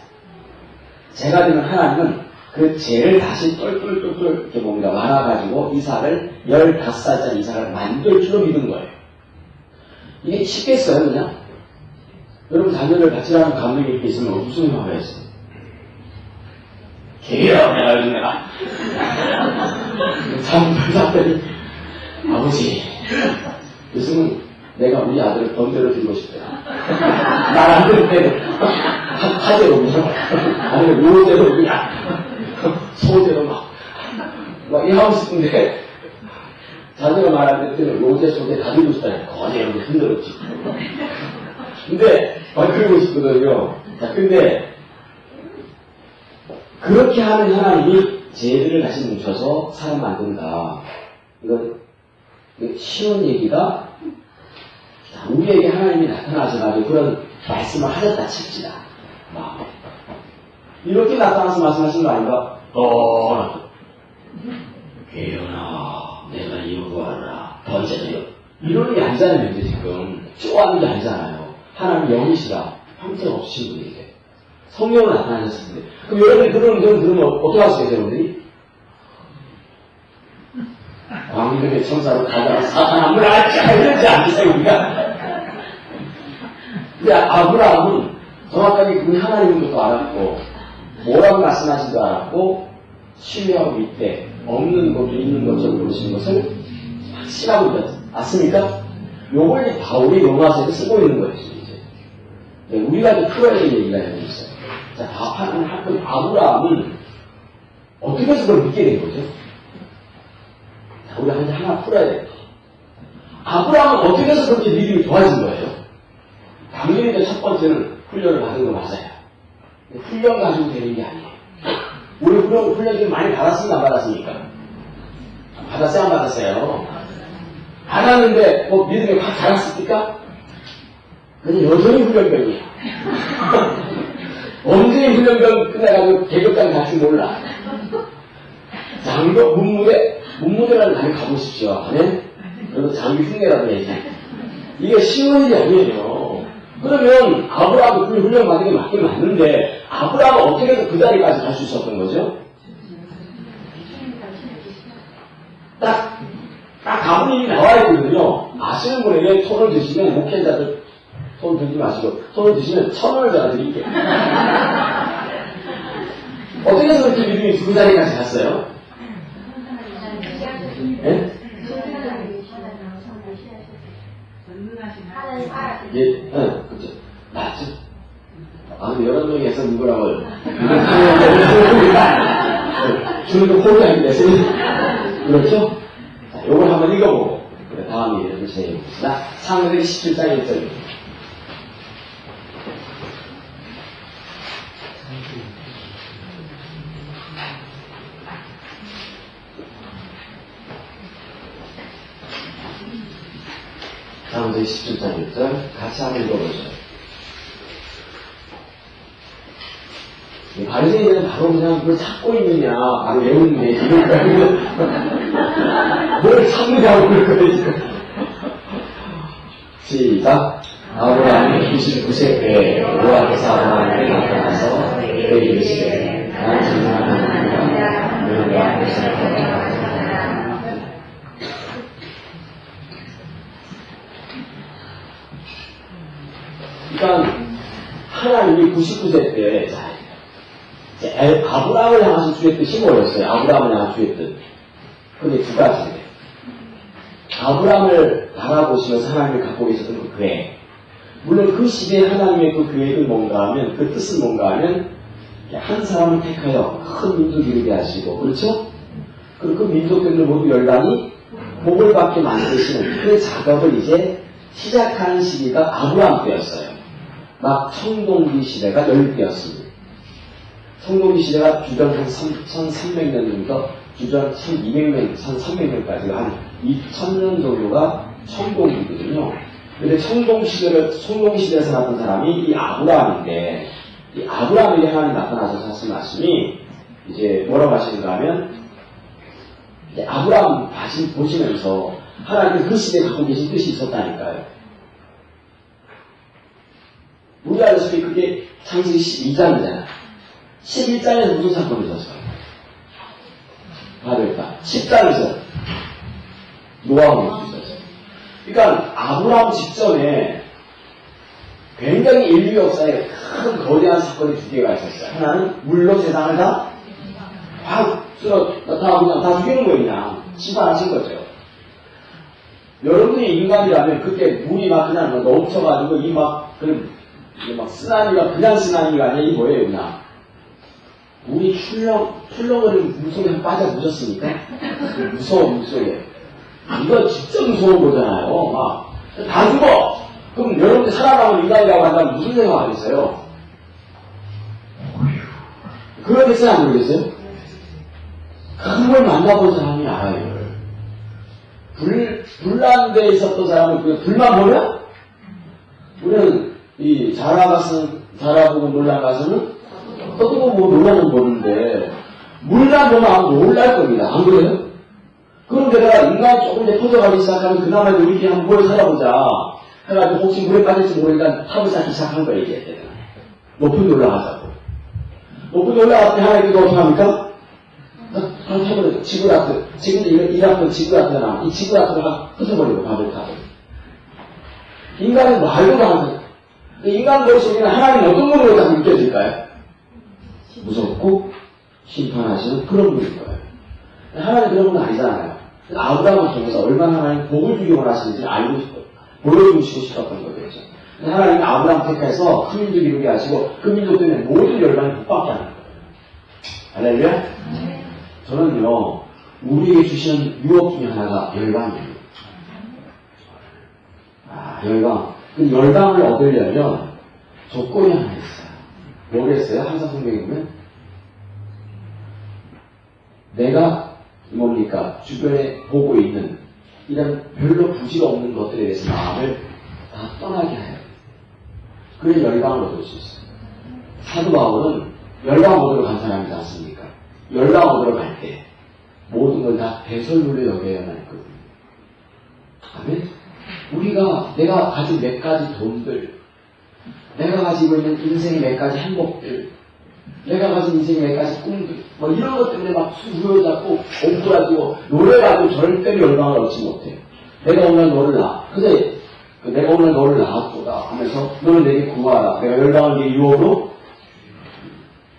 제가 되면 하나님은 그 죄를 다시 똘똘똘똘 이렇게 뭡니다. 말아가지고 이삭을 15살짜리 이삭을 만들 줄로 믿은 거예요. 이게 쉽겠어요, 그냥? 여러분 자녀를 가치라는 감독이 이렇게 있으면 무슨 생각을 했어요? 개야, 내가. 자녀들이 아버지, 요즘은 내가 우리 아들을 번제로 드리고 싶어요. 말 안 들을 때는 화제로 아니면 요제로 그냥 소제로 막 이 하고 싶은데 자녀가 말할 때는 요제 소제 다 드리고 싶다니까 거제 이렇게 흔들었지. 근데 막 그러고 싶거든요. 자, 근데 그렇게 하는 하나님이 죄들을 다시 뭉쳐서 사람 만든다. 이건 쉬운 얘기가 우리에게 하나님이 나타나셔가지고 그런 말씀을 하셨다 칩시다. 이렇게 나타나서 말씀하신 거 아닌가? 개연아, 내가 이거 구하라. 번제요. 이런 게 아니잖아요, 근데 지금. 쪼아하는 게 아니잖아요. 하나님 영이시라. 형태가 없으신 분인데. 성령을 나타나셨을 텐데. 그럼 여러분이 그러면 어떻게 하시겠어요, 여러분들이? 광명의 천사로 가다가 사탄아 물아짜 이러지 않으세요, 우리가? 근데 아브라함은 정확하게 그분이 하나님인 것도 알았고, 뭐라고 말씀하신 줄 알았고, 신뢰하고 있대. 없는 것도 있는 것처럼 보시는 것을 확신하고 있다. 맞습니까? 요걸 바울이 로마서에서 쓰고 있는 거예요, 이제. 네, 우리가 이제 풀어야 될 얘기가 여기 있어요. 자, 아브라함은 어떻게 해서 그걸 믿게 된 거죠? 자, 우리가 이제 하나 풀어야 돼요. 아브라함은 어떻게 해서 그렇게 믿음이 좋아진 거예요? 당연히 이제 첫 번째는 훈련을 받은 거 맞아요. 훈련 가지고 되는 게 아니에요. 우리 훈련 좀 많이 받았습니까? 안 받았습니까? 받았어요? 안 받았어요? 받았는데 뭐 믿음이 확 자랐습니까? 그냥 여전히 훈련병이에요. 언제 훈련병 끝나가지고 계급장 갈지 몰라. 장교 문무대라도 많이 가보십시오. 네? 그래도 장교 흉내라도 내지. 이게 쉬운 일이 아니에요. 그러면 아브라함이 그 훈련 받은 게 맞긴 맞는데 아브라함은 어떻게 해서 그 자리까지 갈 수 있었던 거죠? 딱 가문이 나와 있거든요. 아시는 분에게 손을 드시면 목회자들 손 들지 마시고 손을 드시면 1,000원을 제가 드릴게요. 어떻게 해서 그렇게 믿음이 그 자리까지 갔어요? 네? 예, 그렇죠. 맞죠. 근데 여러 명이 해서 누구라고 주는 거 포기하기 때문에 그렇죠? 자, 요걸 한번 읽어보고 다음 얘기를 진행해봅시다. 사무엘기 17장 1절입니다. 사무엘기 17장 1절 같이 한번 읽어보죠. 바리새인들은 바로 그냥 그걸 찾고 있느냐, 바로 외우는 게, 뭘 찾느냐고 그럴 거예요, 지금. 시작. 아브라함이 99세 때에 노아께서 아브라함에게 나타나서 그에게 이르시되 나는 진정한 하나님이라 너는 내 앞에서 나타나라. 그러니까 하나님이 99세 때 아브라함을 향해서 주의 뜻이 뭐였어요? 아브라함을 향해서 주의 뜻. 근데 두 가지예요. 아브라함을 바라보시면서 하나님을 갖고 계셨던 그 계획. 물론 그 시대에 하나님의 그 계획은 뭔가 하면, 그 뜻은 뭔가 하면, 한 사람을 택하여 큰 민족 이루게 하시고, 그렇죠? 그리고 그 민족들을 모두 열방이 복을 받게 만드시는 그 작업을 이제 시작하는 시기가 아브라함 때였어요. 막 청동기 시대가 열 때였습니다. 청동기 시대가 주전 한 1300년 정도, 주전 1200년, 1300년까지 한 2000년 정도가 청동기거든요. 근데 청동시대에 살았던 사람이 이 아브라함인데, 이 아브라함에게 하나님 나타나서 하신 말씀이, 이제 뭐라고 하시는가 하면, 이제 아브라함 보시면서 하나님은 그 시대에 갖고 계신 뜻이 있었다니까요. 우리 알다시피 그게 창세기 12장이잖아요. 11장에서 무슨 사건이 있었어요? 바벨탑. 10장에서 노아가 올 수 있었어요. 그러니까 아브라함 직전에 굉장히 인류 역사에 큰 거대한 사건이 두 개가 있었어요. 하나는 물로 세상을 다 그냥 다 죽이는 거예요. 그냥 심판하신 거죠. 여러분이 인간이라면 그때 물이 막 그냥 넘쳐가지고 이게 막 쓰나미가 그냥 쓰나미가 아니라 이 뭐예요? 그냥 물이 출렁거리는 물속에 빠져 무셨습니까? 무서워요. 이거 진짜 무서운 거잖아요. 막 다 죽어. 그럼 여러분들 살아남은 인간이라고 한다면 무슨 생각하겠어요? 그러겠어요? 안 그러겠어요? 그걸 만나본 사람이 알아요. 불난 데에 있었던 사람은 그 불만 보면 우리는 이 자라보고 놀란 가서는 떠들고 뭐 놀라면 모르는데 물만 보면 아마 놀랄 겁니다. 안 그래요? 그런데다가 인간이 조금 이제 퍼져가기 시작하면 그나마 우리끼리 한번 모여 살아보자 해가지고 혹시 물에 빠질지 모르니까 탑을 쌓기 시작한 거예요. 이게 높은 데 올라가자고. 높은 데 올라갈 때 하나님께서 어떻게 합니까? 탑을 지구라트, 지금도 이라트 지구라트가 이 지구라트를 흩어버리고 바벨탑을. 인간은 말도 안 돼. 인간 머릿속에는 하나님 어떤 분으로 다 느껴질까요? 무섭고 심판하시는 그런 분일 거예요. 하나님 그런 분 아니잖아요. 아브라함을 통해서 얼마나 하나님 복을 주기 원하시는지 알고 싶어요. 보여주시고 싶었던 거겠죠. 하나님이 아브라함 택해서 큰 민족 이루게 하시고 그 민족 때문에 모든 열방이 복받게 하는 거예요. 할렐루야? 저는요, 우리에게 주시는 유업 중에 하나가 열방이에요. 열방. 그 열방을 얻으려면 조건이 하나 있어요. 뭐겠어요? 항상 성경에 보면 내가 뭡니까? 주변에 보고 있는 이런 별로 부지가 없는 것들에 대해서 마음을 다 떠나게 해요. 그래 열방을 얻을 수 있어요. 사도 바울은 열방 얻으러 간 사람이지 않습니까? 열방 얻으러 갈 때 모든 걸 다 배설물로 여겨야만 했거든요. 아멘? 내가 가진 몇 가지 돈들, 내가 가지고 있는 인생의 몇 가지 행복들, 내가 가진 인생의 몇 가지 꿈들, 뭐 이런 것 때문에 막 후회잡고 옹골하고 노래가지고 절대로 열방을 얻지 못해요. 내가 오늘 너를 근데 내가 오늘 너를 낳았구나 하면서 너는 내게 구하라. 내가 열방을 내 유혹으로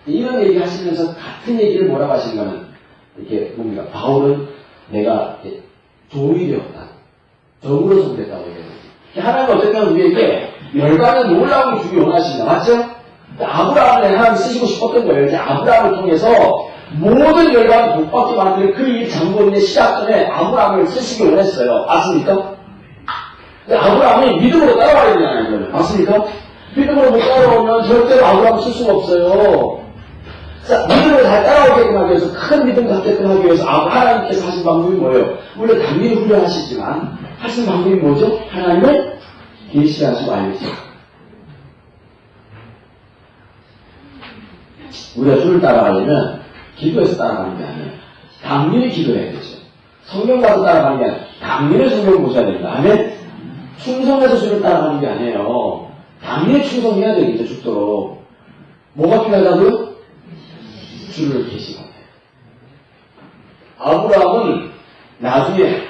이런 얘기 하시면서 같은 얘기를 뭐라고 하시는가는 이렇게 뭡니까? 바울은 내가 종이 되었다. 적으로서 됐다고 얘기해요. 하나님은 어쨌든 우리에게 열방에 놀라운 주기 원하십니다. 맞죠? 아브라함을 하나님 쓰시고 싶었던 거예요. 이제 아브라함을 통해서 모든 열방이 복받게 만드는 그 일 장본인의 시작 전에 아브라함을 쓰시기 원했어요. 맞습니까? 근데 아브라함이 믿음으로 따라와야 되잖아요. 이거는. 맞습니까? 믿음으로 못 따라오면 절대로 아브라함을 쓸 수가 없어요. 자, 믿음을 잘 따라오게끔 하기 위해서, 큰 믿음 갖게끔 하기 위해서 하나님께서 하신 방법이 뭐예요? 물론 당연히 훈련하시지만 하신 방법이 뭐죠? 하나님을 계시하시고 알리죠. 우리가 주를 따라가려면 기도해서 따라가는 게 아니에요. 당연히 기도해야 되죠. 성경 봐서 따라가는 게 아니라 당연히 성경을 보셔야 됩니다. 아멘? 충성해서 주를 따라가는 게 아니에요. 당연히 충성해야 되겠죠, 죽도록. 뭐가 필요하다고요? 주를 계시고. 아브라함은 나중에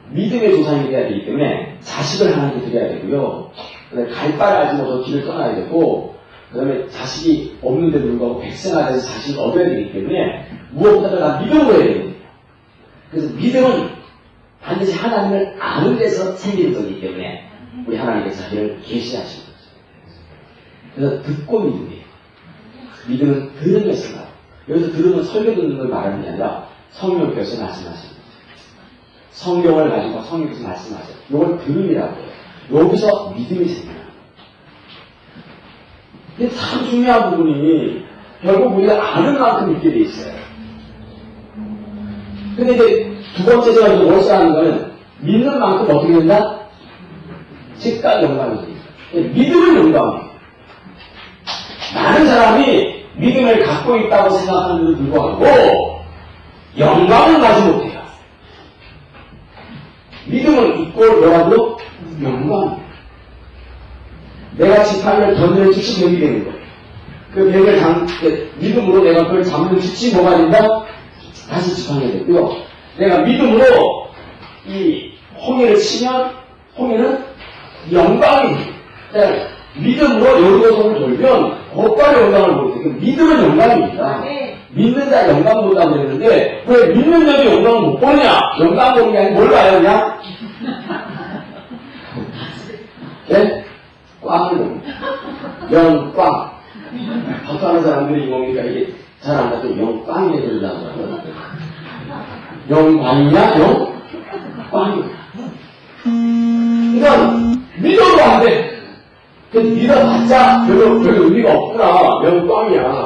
믿음의 조상이 돼야 되기 때문에 자식을 하나님께 드려야 되고요. 그다음에 갈 바를 알지 못하고 길을 떠나야 되고, 그 다음에 자식이 없는데도 불구하고 백성화 돼서 자식을 얻어야 되기 때문에 무엇보다도 다 믿음으로 해야 됩니다. 그래서 믿음은 반드시 하나님을 아는 데서 생기는 거기 때문에 우리 하나님께서 자기를 계시하신 거죠. 그래서 듣고 믿음이에요. 믿음은 들으면서 나요. 여기서 들으면 설교 듣는 걸 말하는 게 아니라 성령께서 말씀하시는 거죠. 성경을 가지고 성령께서 말씀하세요. 이걸 들음이라고 해요. 여기서 믿음이 생겨요. 이게 참 중요한 부분이 결국 우리가 아는 만큼 믿게 돼 있어요. 근데 이제 두 번째 제가 월사하는 거는 믿는 만큼 어떻게 된다? 즉각 영광이 됩니다. 믿음은 영광이에요. 많은 사람이 믿음을 갖고 있다고 생각하는데도 불구하고 영광을 가지 못해요. 믿음은 있고 뭐라도 영광이에요. 내가 지팡이를 던지는 즉시 벽이 되는 거예요. 그 벽을 믿음으로 내가 그걸 잡는 즉시 뭐가 된다? 다시 지팡이가 되고요. 내가 믿음으로 이 홍해를 치면 홍해는 영광이 돼요. 믿음으로 여리고성을 돌면 곧바로 영광을 보게 돼요. 믿음은 영광입니다. 믿는 자 영광 본다고 그랬는데 왜 믿는 자도 영광을 못 보느냐? 영광 보는 게 아니라 뭘 봐요 그냥? 네? 꽝을 봅니다. 영꽝. 박수하는 사람들이 이거니까 이게 잘 안 가도 영꽝이 해드리려고 하더라고요. 영광이냐? 영꽝이냐? 그러니까 믿어도 안 돼. 믿어봤자 별로 의미가 없구나. 영꽝이야.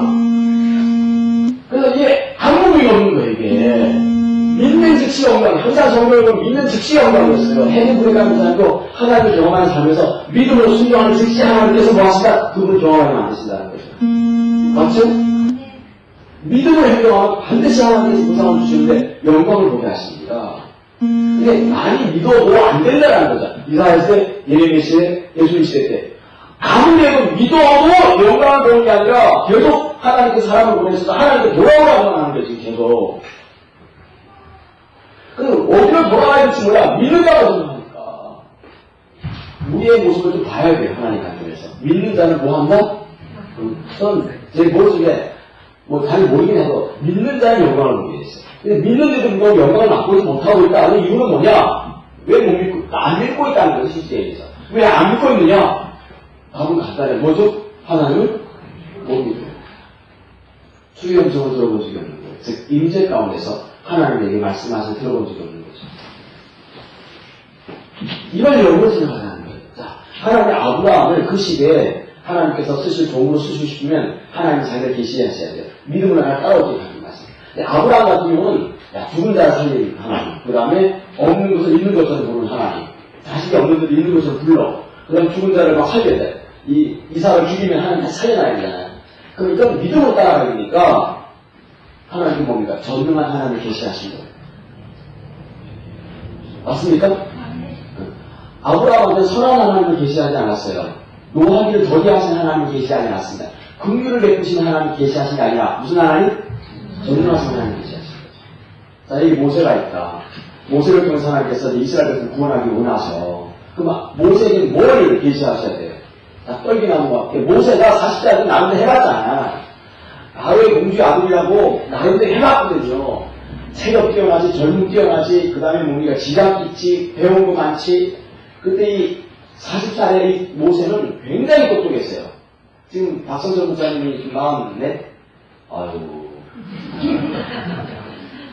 그래서 이게 아무 의미가 없는 거예요, 이게. 믿는 즉시 영광. 항상 성경은 믿는 즉시 영광이었어요. 해는 불에 가는 사람도 하나님을 경험하는 삶에서 믿음으로 순종하는 즉시 하나님께서 뭐 하신다? 그분을 경험하게 만드신다는 거죠. 맞죠? 믿음으로 행동하면 반드시 하나님께서 보상을 주시는데 영광을 보게 하십니다. 근데 많이 믿어도 안 된다는 거죠. 이사야 때, 예레미야 시대, 예수님 시대 때. 아무래도 믿어도 영광을 보는 게 아니라 계속 하나님께 사람을 보내셔서 하나님께 돌아오라고 하는 거예요, 지금 계속. 근데 어디로 돌아가야 될지 몰라. 믿는 자가 생각하니까. 우리의 모습을 좀 봐야 돼요, 하나님 관점에서. 믿는 자는 뭐 한다? 우선 제 머릿속에 잘 모르긴 해도 믿는 자는 영광을 보게 됐어요. 근데 믿는데도 불구하고 영광을 맛보지 못하고 있다. 그 이유는 뭐냐? 왜 못 믿고, 안 믿고 있다는 거예요, 실제에서. 왜 안 믿고 있느냐? 답은 간단해. 뭐죠? 하나님을 못 믿어요. 주의 음성을 들어본 적이 없는 거예요. 즉, 임재 가운데서 하나님에게 말씀하셔서 들어본 적이 없는 거죠. 이걸 영으로 생각하는 거예요. 자, 하나님의 아브라함을 그 시대에 하나님께서 쓰실 종으로 쓰시고 싶으면 하나님 자기를 계시하셔야 돼요. 믿음으로 하나 따라오게 하는 말씀. 아브라함 같은 경우는 죽은 자를 살리는 하나님, 그 다음에 없는 것을 있는 것처럼 부르는 하나님, 자식이 없는 것을 있는 것처럼 불러, 그 다음에 죽은 자를 막 살려야 돼. 이삭을 죽이면 하나님 다시 살려놔야 되잖아요. 그러니까 믿음으로 따라가야 되니까 하나님이 뭡니까? 전능한 하나님을 계시하신 거예요. 맞습니까? 아브라함한테 선한 하나님을 계시하지 않았어요. 노하기를 더디하신 하나님을 계시하지 않았습니다. 긍휼을 베푸시는 하나님을 계시하신 게 아니라 무슨 하나님? 전능하신 하나님을 계시하신 거죠. 자, 여기 모세가 있다. 모세를 통해서 하나님께서 이스라엘 백성을 구원하기 원하셔. 그럼 모세에게 뭘 계시하셔야 돼요? 자, 떨기나무 같아. 모세가 40자들 나름대로 해봤잖아. 아우의 공주의 아들이라고 나름대로 해봤거든요. 체력 뛰어나지, 젊음 뛰어나지, 그 다음에 뭡니까, 지각 있지, 배운 거 많지. 그때 이 40살의 이 모세는 굉장히 똑똑했어요. 지금 박성철 목사님이 지금 44? 아유.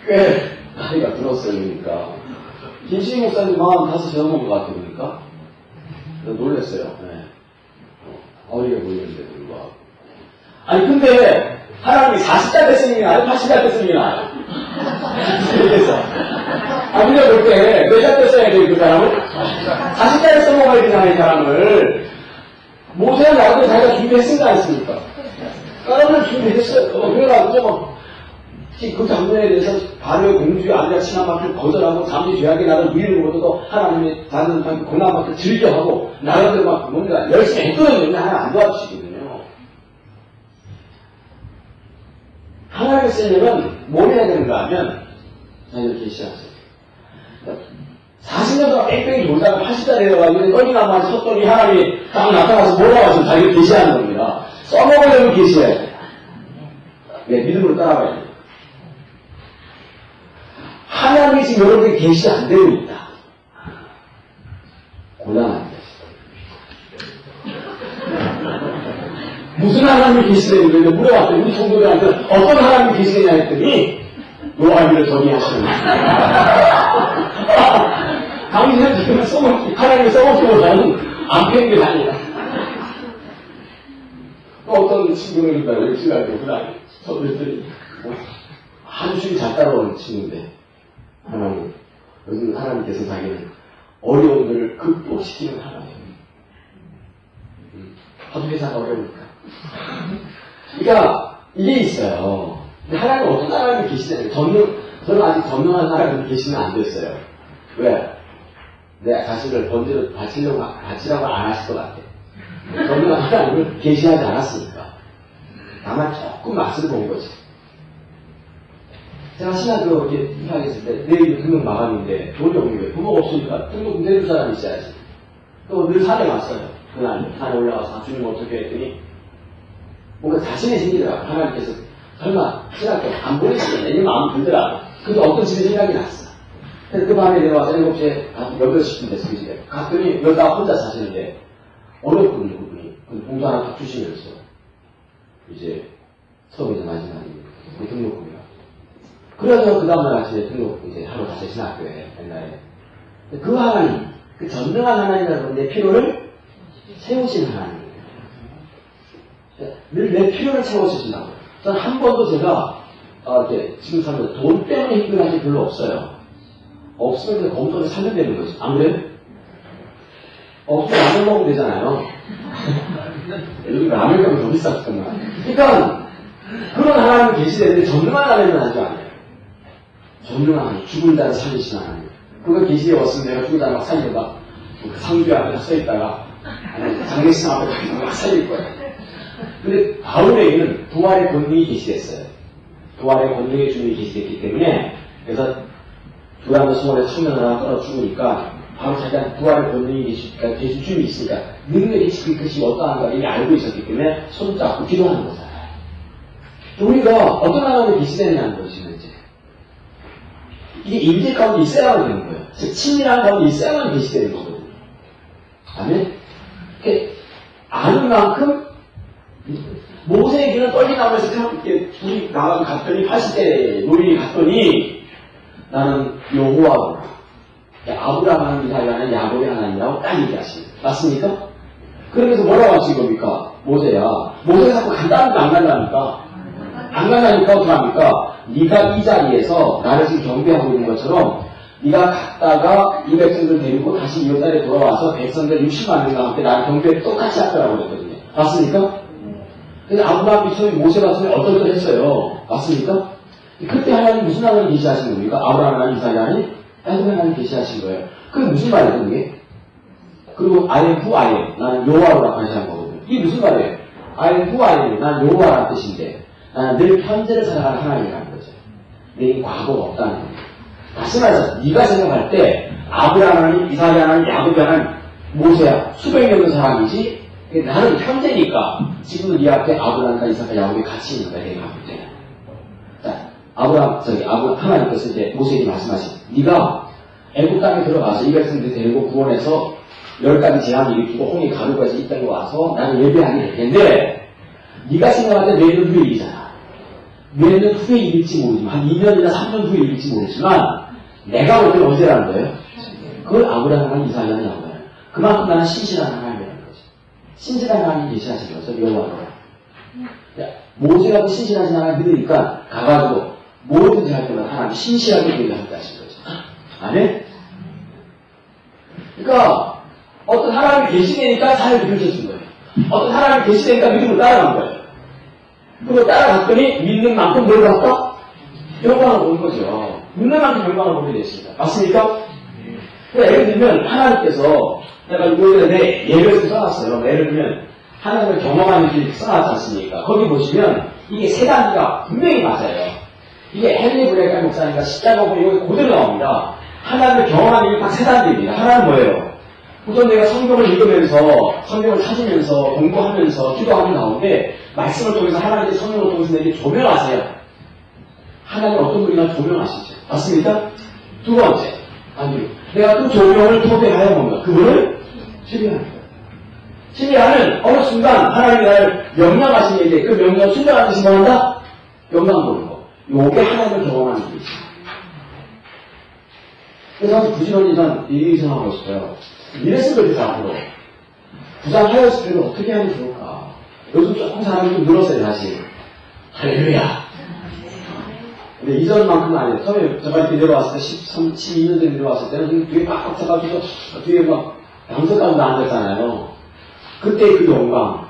꽤 나이가 들었어요, 그러니까. 김신희 목사님 45 넘은 것 같아요, 그러니까. 놀랬어요. 네. 어리게 보이는데 불구하고. 아니, 근데 하나님이 40살 됐으니 나요? 80살 됐으니 나요? 그래서. 우리가 볼 때, 몇 살 됐어야 돼요, 그 사람은? 40살에 써먹어야 되잖아요, 이 사람을. 모세는 나도 자기가 준비했습니다, 않습니까? 까라면 준비했어요. 그래가지고, 그 장면에 대해서 바로의 공주의 아들과 친한만큼 거절하고 잠시 죄악의 나를 누리는 것도 하나님의 자는 고난만큼 즐겨하고 나라들 막 뭔가 열심히 했거든요. 하나님 안 도와주시거든요. 하나님의 쓰려면 뭘 해야 되는가 하면 자기를 계시하세요. 40년 동안 뺑뺑이 돌다가 80살 내려가지고 떨리나마 섰더니 하나님이 딱 나타나서 몰아와서 자기를 계시하는 겁니다. 써먹으려면 계시해야 돼요. 네, 믿음으로 따라가야 돼요. 하나님이 지금 여러분에게 계시 안 되고 있다. 곤란합니다. 무슨 하나님이 계시되는 거예요? 물어봤더니 우리 성도들한테 어떤 하나님이 계시느냐 했더니 노아비를 정의하시는 거예요. 당신은 지금 하나님이 써먹기보다는 안 펴는 게 아니라. 또 어떤 친구는 열심히 하고 그다음에 성도들이 아주 춤이 잘 따라오는 친구인데 하나님, 요즘 하나님께서 자기는 어려운 일을 극복시키는 하나님. 하도 회사가 어려우니까. 그러니까 이게 있어요. 근데 하나님 어떤 하나님이 계시잖아요. 저는 아직 전능한 하나님이 계시면 안 됐어요. 왜? 내 자신을 번제로 바치라고 안 하실 것 같아. 전능한 하나님을 계시하지 않았으니까. 다만 조금 맛을 본 거지. 제가 신학교 입학했을 때 내일 등록 마감인데 돈이 없는 거예요. 부모가 없으니까 등록 내줄 사람이 있어야지. 또 늘 산에 왔어요. 그날 산에 올라가서 주님 어떻게 했더니 뭔가 자신이 생기더라고요. 하나님께서 설마 신학교 안 보내시겠냐 이 마음이 들더라고요. 근데 어떤 집에 생각이 났어. 그래서 그 밤에 내려와서 7시에 8시 됐어. 그 집에 갔더니 여자 혼자 사시는데 어렵거든요. 그분이 봉투 하나 딱 주시면서 이제 처음이자 마지막입니다. 등록금이라. 그래서 그 다음날 아침에 등록 이제 하러 갔어요. 신학교에 옛날에. 그 하나님, 그 전능한 하나님이라는 내 필요를 채우신 하나님. 늘 내 필요를 채워주신다고. 저는 한 번도 제가 지금 사는 돈 때문에 힘들어한 게 별로 없어요. 없으면 그냥 검토를 살면 되는 거지. 안 그래요? 없으면 라면 먹으면 되잖아요. 요즘 라면값이 더 비쌌구나. 그러니까 그런 하나님이 계시되는데 전능한 하나님은 아니죠. 아니에요. 전능한 하나님, 죽은 자를 살리신 하나님. 그거 계시에 왔으면 내가 죽은 자를 막 살리다가 그 상주 앞에 서 있다가 장례식 앞에 막 살릴 거예요. 근데 바울에게는 부활의 권능이 계시됐어요. 부활의 권능의 주님이 계시됐기 때문에 그래서 두란노 수월에 청년을 하나 떨어 죽으니까 바로 자기가 부활의 권능이 계시니까 계신 주님이 있으니까 능력이 지금 그것이 어떠한가 이미 알고 있었기 때문에 손잡고 기도하는 거잖아요. 우리가 어떤 하나님이 계시되느냐는 것이죠. 이제 이게 임재 가운데 있어야만 되는 거예요. 즉 친밀한 가운데 있어야만 계시되는 거거든요. 아멘. 이렇게 아는 만큼 모세에게는 떨리 나오면서 이렇게 둘이 나가서 갔더니 80대 노인이 갔더니 나는 여호와로 아브라함 하나님, 이삭 하나님, 야곱의 하나님이라고 딱 얘기하십니다. 맞습니까? 그러면서 뭐라고 하신 겁니까? 모세가 자꾸 간다니까 안 간다니까? 안 간다니까 어떻게 합니까? 네가 이 자리에서 나를 지금 경배하고 있는 것처럼 네가 갔다가 이 백성들 데리고 다시 이 자리에 돌아와서 백성들 60만 명과 함께 나를 경배를 똑같이 할 거라고 그랬거든요. 맞습니까? 근데 아브라함이 처음에 모세가 처음에 어떤 걸 했어요. 맞습니까? 그때 하나님 무슨 하나님 계시하신 겁니까? 아브라함 하나님, 이삭 하나님, 야곱의 하나님 계시하신 거예요. 그게 무슨 말이에요, 그게? 그리고 I am who I am. 나는 여호와라고 하시는 거거든요. 이게 무슨 말이에요? I am who I am. 나는 여호와라는 뜻인데 나는 늘 현재를 살아가는 하나님이라는 거죠. 내게 과거가 없다는 거예요. 다시 말해서 네가 생각할 때 아브라함 하나님, 이삭 하나님, 야곱의 하나님, 모세야 수백 년의 사람이지 나는 현재니까 지금은 네 앞에 아브라함과 이삭과 야곱이 같이 있는 거야. 내가 볼 때는. 자, 하나님께서 이제 모세에게 말씀하신 네가 애국 땅에 들어가서 이 백성들 데리고 구원해서 10가지 재앙을 일으키고 홍해 가루가에서 이 땅에 와서 나는 예배하게 될 텐데 네가 생각할 때 몇 년 후에 일이잖아. 몇 년 후에 일일지 모르지만 한 2년이나 3년 후에 일일지 모르지만 내가 볼 때는 언제라는 거예요? 그걸 아브라함과 이삭이 하는 거예요. 그만큼 나는 신실한 하나님이라는 거죠. 신실한 하나님이 계시하신 거죠. 여호와로. 모세가 그 신실하신 하나님 믿으니까 가가지고 뭐든지 할 때마다 하나님 신실하게 얘기하겠다 하신 거죠. 아멘? 그러니까 어떤 하나님이 계시되니까 사역을 펼쳐준 거예요. 어떤 하나님이 계시되니까 믿음을 따라간 거예요. 그리고 따라갔더니 믿는 만큼 뭘 받았다? 영광을 본 거죠. 분명한 영광을 보게 됐습니다. 맞습니까? 예를 들면 하나님께서 내가 이거에 예를 좀 써놨어요. 예를 들면 하나님을 경험하는 길 써놨지 않습니까? 거기 보시면 이게 세 단계가 분명히 맞아요. 이게 헨리 브레이크 목사님과 십자가 보면 여기 그대로 나옵니다. 하나님을 경험하는 길 딱 세 단계입니다. 하나는 뭐예요? 우선 내가 성경을 읽으면서 성경을 찾으면서 공부하면서 기도하는 가운데 말씀을 통해서 하나님의 성령을 통해서 내게 조명하세요. 하나님 어떤 분이나 조명하시죠. 맞습니까? 두 번째, 아니요. 내가 그 조명을 토대하여 뭔가 그분을 신뢰하는 거예요. 신뢰하는 어느 순간 하나님이 나를 명령하신 얘기, 그 명령을 순종하는 것이 뭐한다? 영광 보는 거. 요게 하나님을 경험하는 길이죠. 그래서 사실 부지런히 전 이 생각하고 싶어요. 이랬으면 좋겠어, 앞으로. 부산하였을 때는 어떻게 하면 좋을까? 요즘 조금 사람이 좀 늘었어요, 사실. 할렐루야. 근데 이전만큼은 아니에요. 처음에 제가 이렇게 내려왔을 때, 12년 전에 내려왔을 때는 뒤에 막 쳐가지고, 뒤에 막 양석까지 앉았잖아요. 그때 그 영광.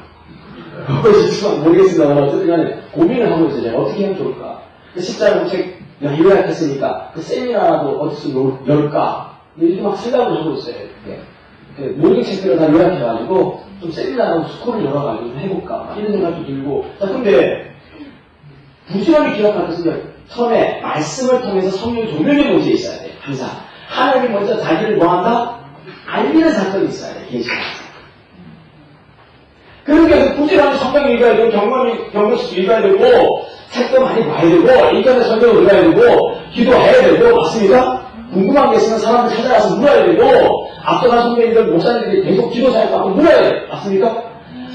모르겠습니다. 어쨌든 간에 고민을 하고 있어요. 제가 어떻게 하면 좋을까? 십자가 책 요약했으니까, 그 세미나라도 어디서 열까? 이렇게 막 생각을 하고 있어요. 모든 책들을 다 요약해가지고, 좀 세미나라도 스쿨을 열어가지고 좀 해볼까? 이런 생각도 들고. 자, 근데, 부지런히 기억할 것은 처음에 말씀을 통해서 성령의 조명이 먼저 있어야 돼요. 항상. 하나님이 먼저 자기를 뭐한다? 알리는 사건이 있어야 돼요. 계시가. 그러니까 부지런히 성경 읽어야 되고, 경험수 읽어야 되고, 책도 많이 봐야 되고, 인터넷 성경을 읽어야 되고, 기도해야 되고, 맞습니까? 궁금한 게 있으면 사람들 찾아가서 물어야 되고, 앞서간 선배님들, 목사님들이 계속 기도사에 갖고 물어야 돼요. 맞습니까?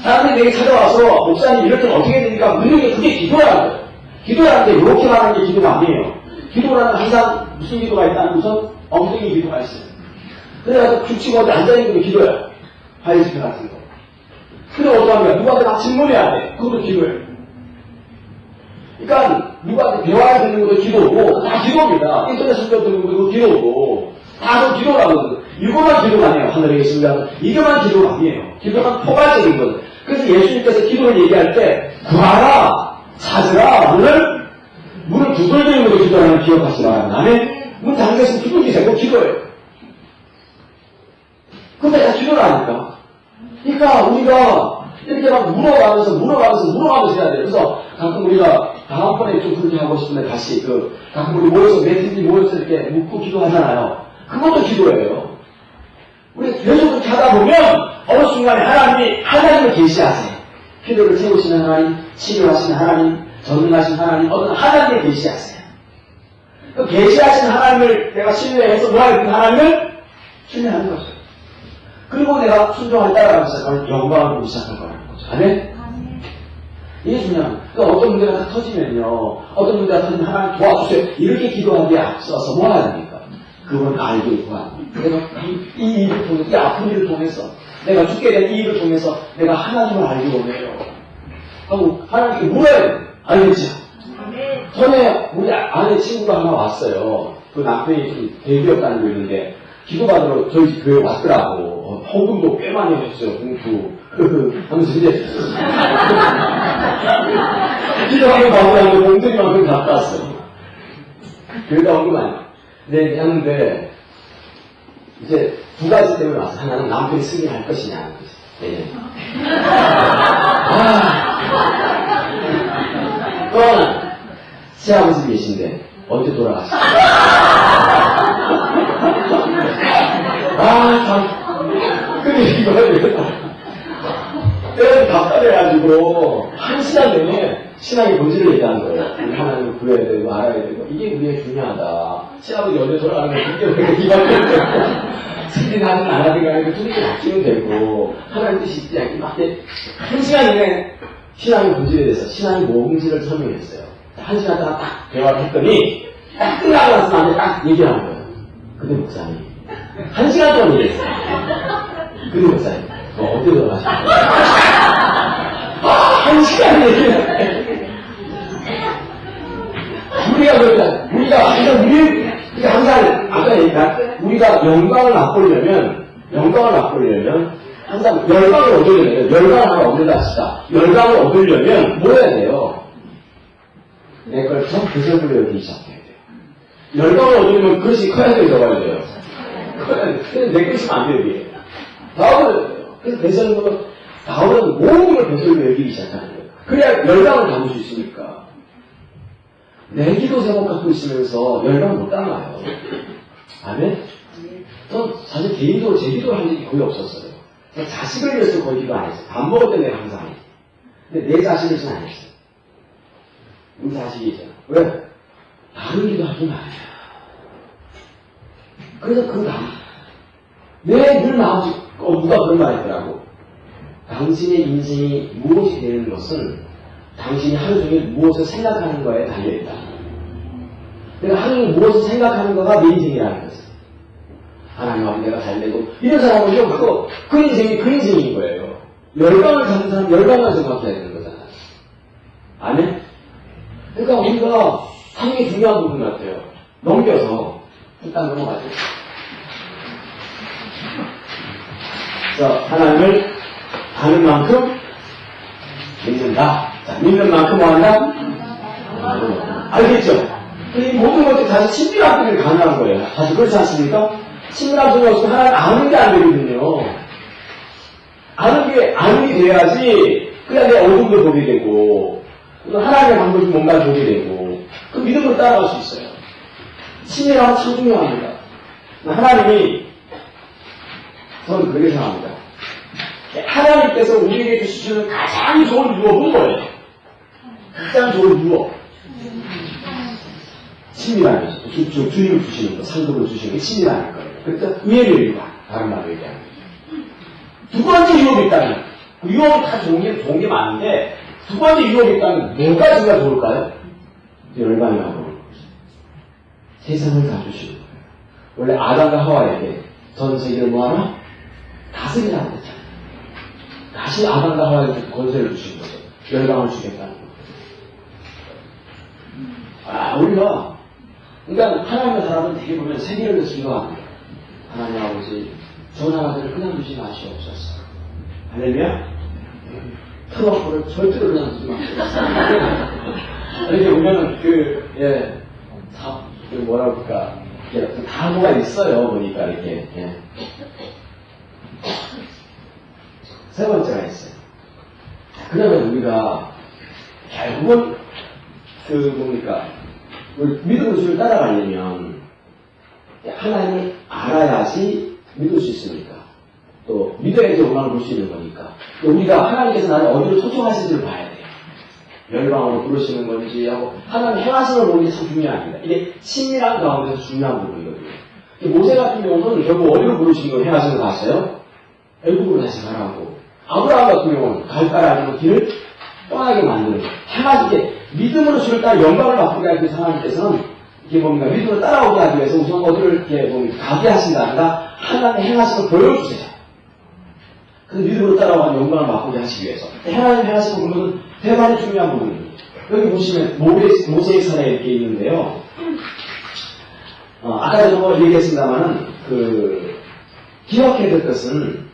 사람들이 내게 찾아와서, 목사님 이럴 때는 어떻게 되니까 묻는 게 그게 기도라는 거예요. 기도라는 게 이렇게 말하는 게 기도가 아니에요. 기도라는 항상 무슨 기도가 있다는 우선 엉덩이 기도가 있어요. 그래서 죽치고 어디 앉아있는 게 기도예요. 하이스피 같은 거. 근데 어떡하면 누구한테 막 질문해야 돼. 그것도 기도예요. 그러니까 누구한테 대화를 듣는 것도 기도고 다 기도입니다. 인터넷 설교 듣는 것도 기도고 다 그 기도라고. 이거만 기도가 아니에요. 하늘에 계신다. 이거만 기도가 아니에요. 기도가 포괄적인 거죠. 그래서 예수님께서 기도를 얘기할 때 구하라, 찾으라, 문을 두들기는 것도 기도하는 기억하시라. 나는 문 잠겨서 두들기세요. 기도예요. 근데 다 기도라니까. 그러니까 우리가 이렇게 막 물어가면서 해야 돼요. 그래서 가끔 우리가 다음번에 좀 그렇게 하고 싶은데 다시 가끔 우리 매트들이 모여서 이렇게 묻고 기도하잖아요. 그것도 기도예요. 우리 계속 그렇게 하다 보면 어느 순간에 하나님을 계시하세요. 필요를 채우시는 하나님, 치료하시는 하나님, 전능하신 하나님, 어떤 하나님을 계시하세요. 그 계시하신 하나님을 내가 신뢰해서 뭐하는 그 하나님을 신뢰하는 거죠. 그리고 내가 순종을 따라가면서 영광을 보기 시작할 거라는 거죠. 아멘? 이게 중요한 거예요. 그러니까 어떤 문제가 다 터지면요. 어떤 문제가 터지면 하나님 도와주세요. 이렇게 기도하기에 앞서서 뭐 해야 됩니까? 그건 알고 구합니다. 내가 이 일을 통해서, 이 아픈 일을 통해서, 내가 죽게 된 이 일을 통해서 내가 하나님을 알기 원해요. 하고 하나님께 물어야 돼요. 알겠죠? 전에 우리 아내 친구가 하나 왔어요. 그 남편이 좀 대기업다니고 있는데 기도받으러 저희 교회 왔더라고. 헌금도 꽤 많이 해줬어요. 공부. 하면서 이제 기도하는 가운데 공들이만큼 갔다 왔어요. 교회가 헌금 아니야. 네, 했는데 이제 두 가지 때문에 왔어. 하나는 남편이 승리할 것이냐 하는 거지. 네. 또 하나 시아버지 계신데 언제 돌아가시죠? 참. 근데 이거를 때려서 답답해가지고 1시간 내내 신앙의 본질을 얘기하는 거예요. 우리 하나님을 구해야 되고 알아야 되고 이게 우리의 중요하다. 시아버지 언제 돌아가는 거 굉장히 기다려야 되고 승진하든 안 하든 간에 그 둘이 바뀌면 되고 하나님 뜻이 있지 않게 막 1시간 내내 신앙의 본질에 대해서 신앙의 뭔지를 설명했어요. 1시간 동안 딱 대화를 했더니 딱 끝나고 나서 나한테 딱 얘기를 하는 거예요. 근데 목사님 1시간 동안 얘기했어요. 근데 목사님 어떻게 돌아가시나요? 1시간 얘기했어요. 우리가 항상 아까 얘기한 우리가 영광을 맛보려면 항상 열광을 얻으려면 열광을 하나 얻는다 합시다. 열광을 얻으려면 뭐 해야 돼요? 내 걸 더 배설물로 여기기 시작해야 돼요. 열방을 얻으려면 그릇이 커야 돼요, 적어야 돼요. 커야 돼요. 근데 내 것이면 안 돼요, 이게. 나오면 돼요. 그래서 배설물은, 나오는 모든 걸 배설물로 여기기 시작하는 거예요. 그래야 열방을 담을 수 있으니까. 내 기도 제목 갖고 있으면서 열방을 못 담아요. 아멘? 전 사실 개인적으로 제 기도를 한 적이 거의 없었어요. 제가 자식을 위해서 거의 기도 안 했어요. 밥 먹을 때 내가 항상 안 했어요. 근데 내 자신을 위해서는 안 했어요. 우리 자식이잖아. 왜? 다른 기도하지 마요. 그래서 그 늘 나오지, 누가 그런 말 했더라고. 당신의 인생이 무엇이 되는 것은 당신이 하루 종일 무엇을 생각하는 거에 달려있다. 그러니까 하루 종일 무엇을 생각하는 거가 내 인생이라는 거지. 하나님 앞에 내가 잘 되고, 이런 사람은요, 그 인생인 거예요. 열방을 가는 사람, 열방을 생각해야 되는 거잖아요. 아멘? 그러니까 우리가 상당히 중요한 부분 같아요. 넘겨서, 일단 넘어가죠. 그래서 하나님을 아는 만큼 믿는다. 자, 믿는 만큼 뭐 한다? 알겠죠? 이 모든 것들이 다시 친밀함 때문에 가능한 거예요. 다시 그렇지 않습니까? 친밀함 속에 없으면 하나님 아는 게 안 되거든요. 아는 게 돼야지, 그냥 내 얼굴도 보게 되고, 하나님의 방법이 뭔가 보게 되고, 그 믿음으로 따라갈 수 있어요. 친밀함은 참 중요합니다. 하나님이, 저는 그렇게 생각합니다. 하나님께서 우리에게 주시는 가장 좋은 유업은 뭐예요? 가장 좋은 유업. 친밀한 거죠. 주님을 주시는 거, 상급을 주시는 게 친밀한 거예요. 그러니까 의외를 일과, 다른 말로 얘기하는 거죠. 두 번째 유업이 있다면, 그 유업은 다 좋은 게 많은데, 두 번째 유업이 있다면 뭐가 진짜 좋을까요? 열방이라고. 세상을 다 주시는 거예요. 원래 아담과 하와에게 전 세계를 뭐하나? 다스리라고 했잖아요. 다시 아담과 하와에게 권세를 주신 거죠. 열방을 주겠다는 거. 우리가, 그러니까 하나님의 사람은 되게 보면 세계를 위해서 기도합니다. 하나님 아버지, 저 나라들을 그냥 두지 마시옵소서. 할렐루야? 트럼프를 절대로 그냥 두지 마시옵소서. 이렇게 보면은 뭐라 그럴까, 다모가 있어요, 보니까, 이렇게. 세 번째가 있어요. 그러면 우리가, 결국은, 믿음의 주를 따라가려면, 하나님을 알아야지 믿을 수 있으니까. 또, 믿어야지 영광을 볼 수 있는 거니까. 또 우리가 하나님께서 나를 어디로 초청하시는지를 봐야 돼요. 열방으로 부르시는 건지 하고, 하나님 행하심을 보는 게 참 중요합니다. 이게 친밀한 가운데서 중요한 부분이거든요. 모세 같은 경우는 결국 어디로 부르신 걸 행하심을 봤어요? 애굽으로 다시 가라고. 아브라함 같은 경우는 갈까라 아니면 길을 떠나게 만드는 거예요. 행하시게, 믿음으로 주를 따라 영광을 맛보게 하기 위해서 하나님께서는 이게 뭡니까? 믿음으로 따라오게 하기 위해서 우선 어디를 이렇게 가게 하신다 아니라 하나님의 행하심을 보여주세요. 그 믿음으로 따라와서 영광을 맛보게 하시기 위해서. 하나님 행하시는 부분은 대단히 중요한 부분입니다. 여기 보시면 모세의 사례 이렇게 있는데요. 아까 전에 얘기했습니다만은 기억해야 될 것은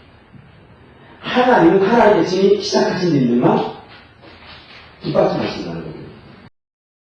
하나님은 하나님의 시작하신 일들만 뒷받침하신다는 겁니다.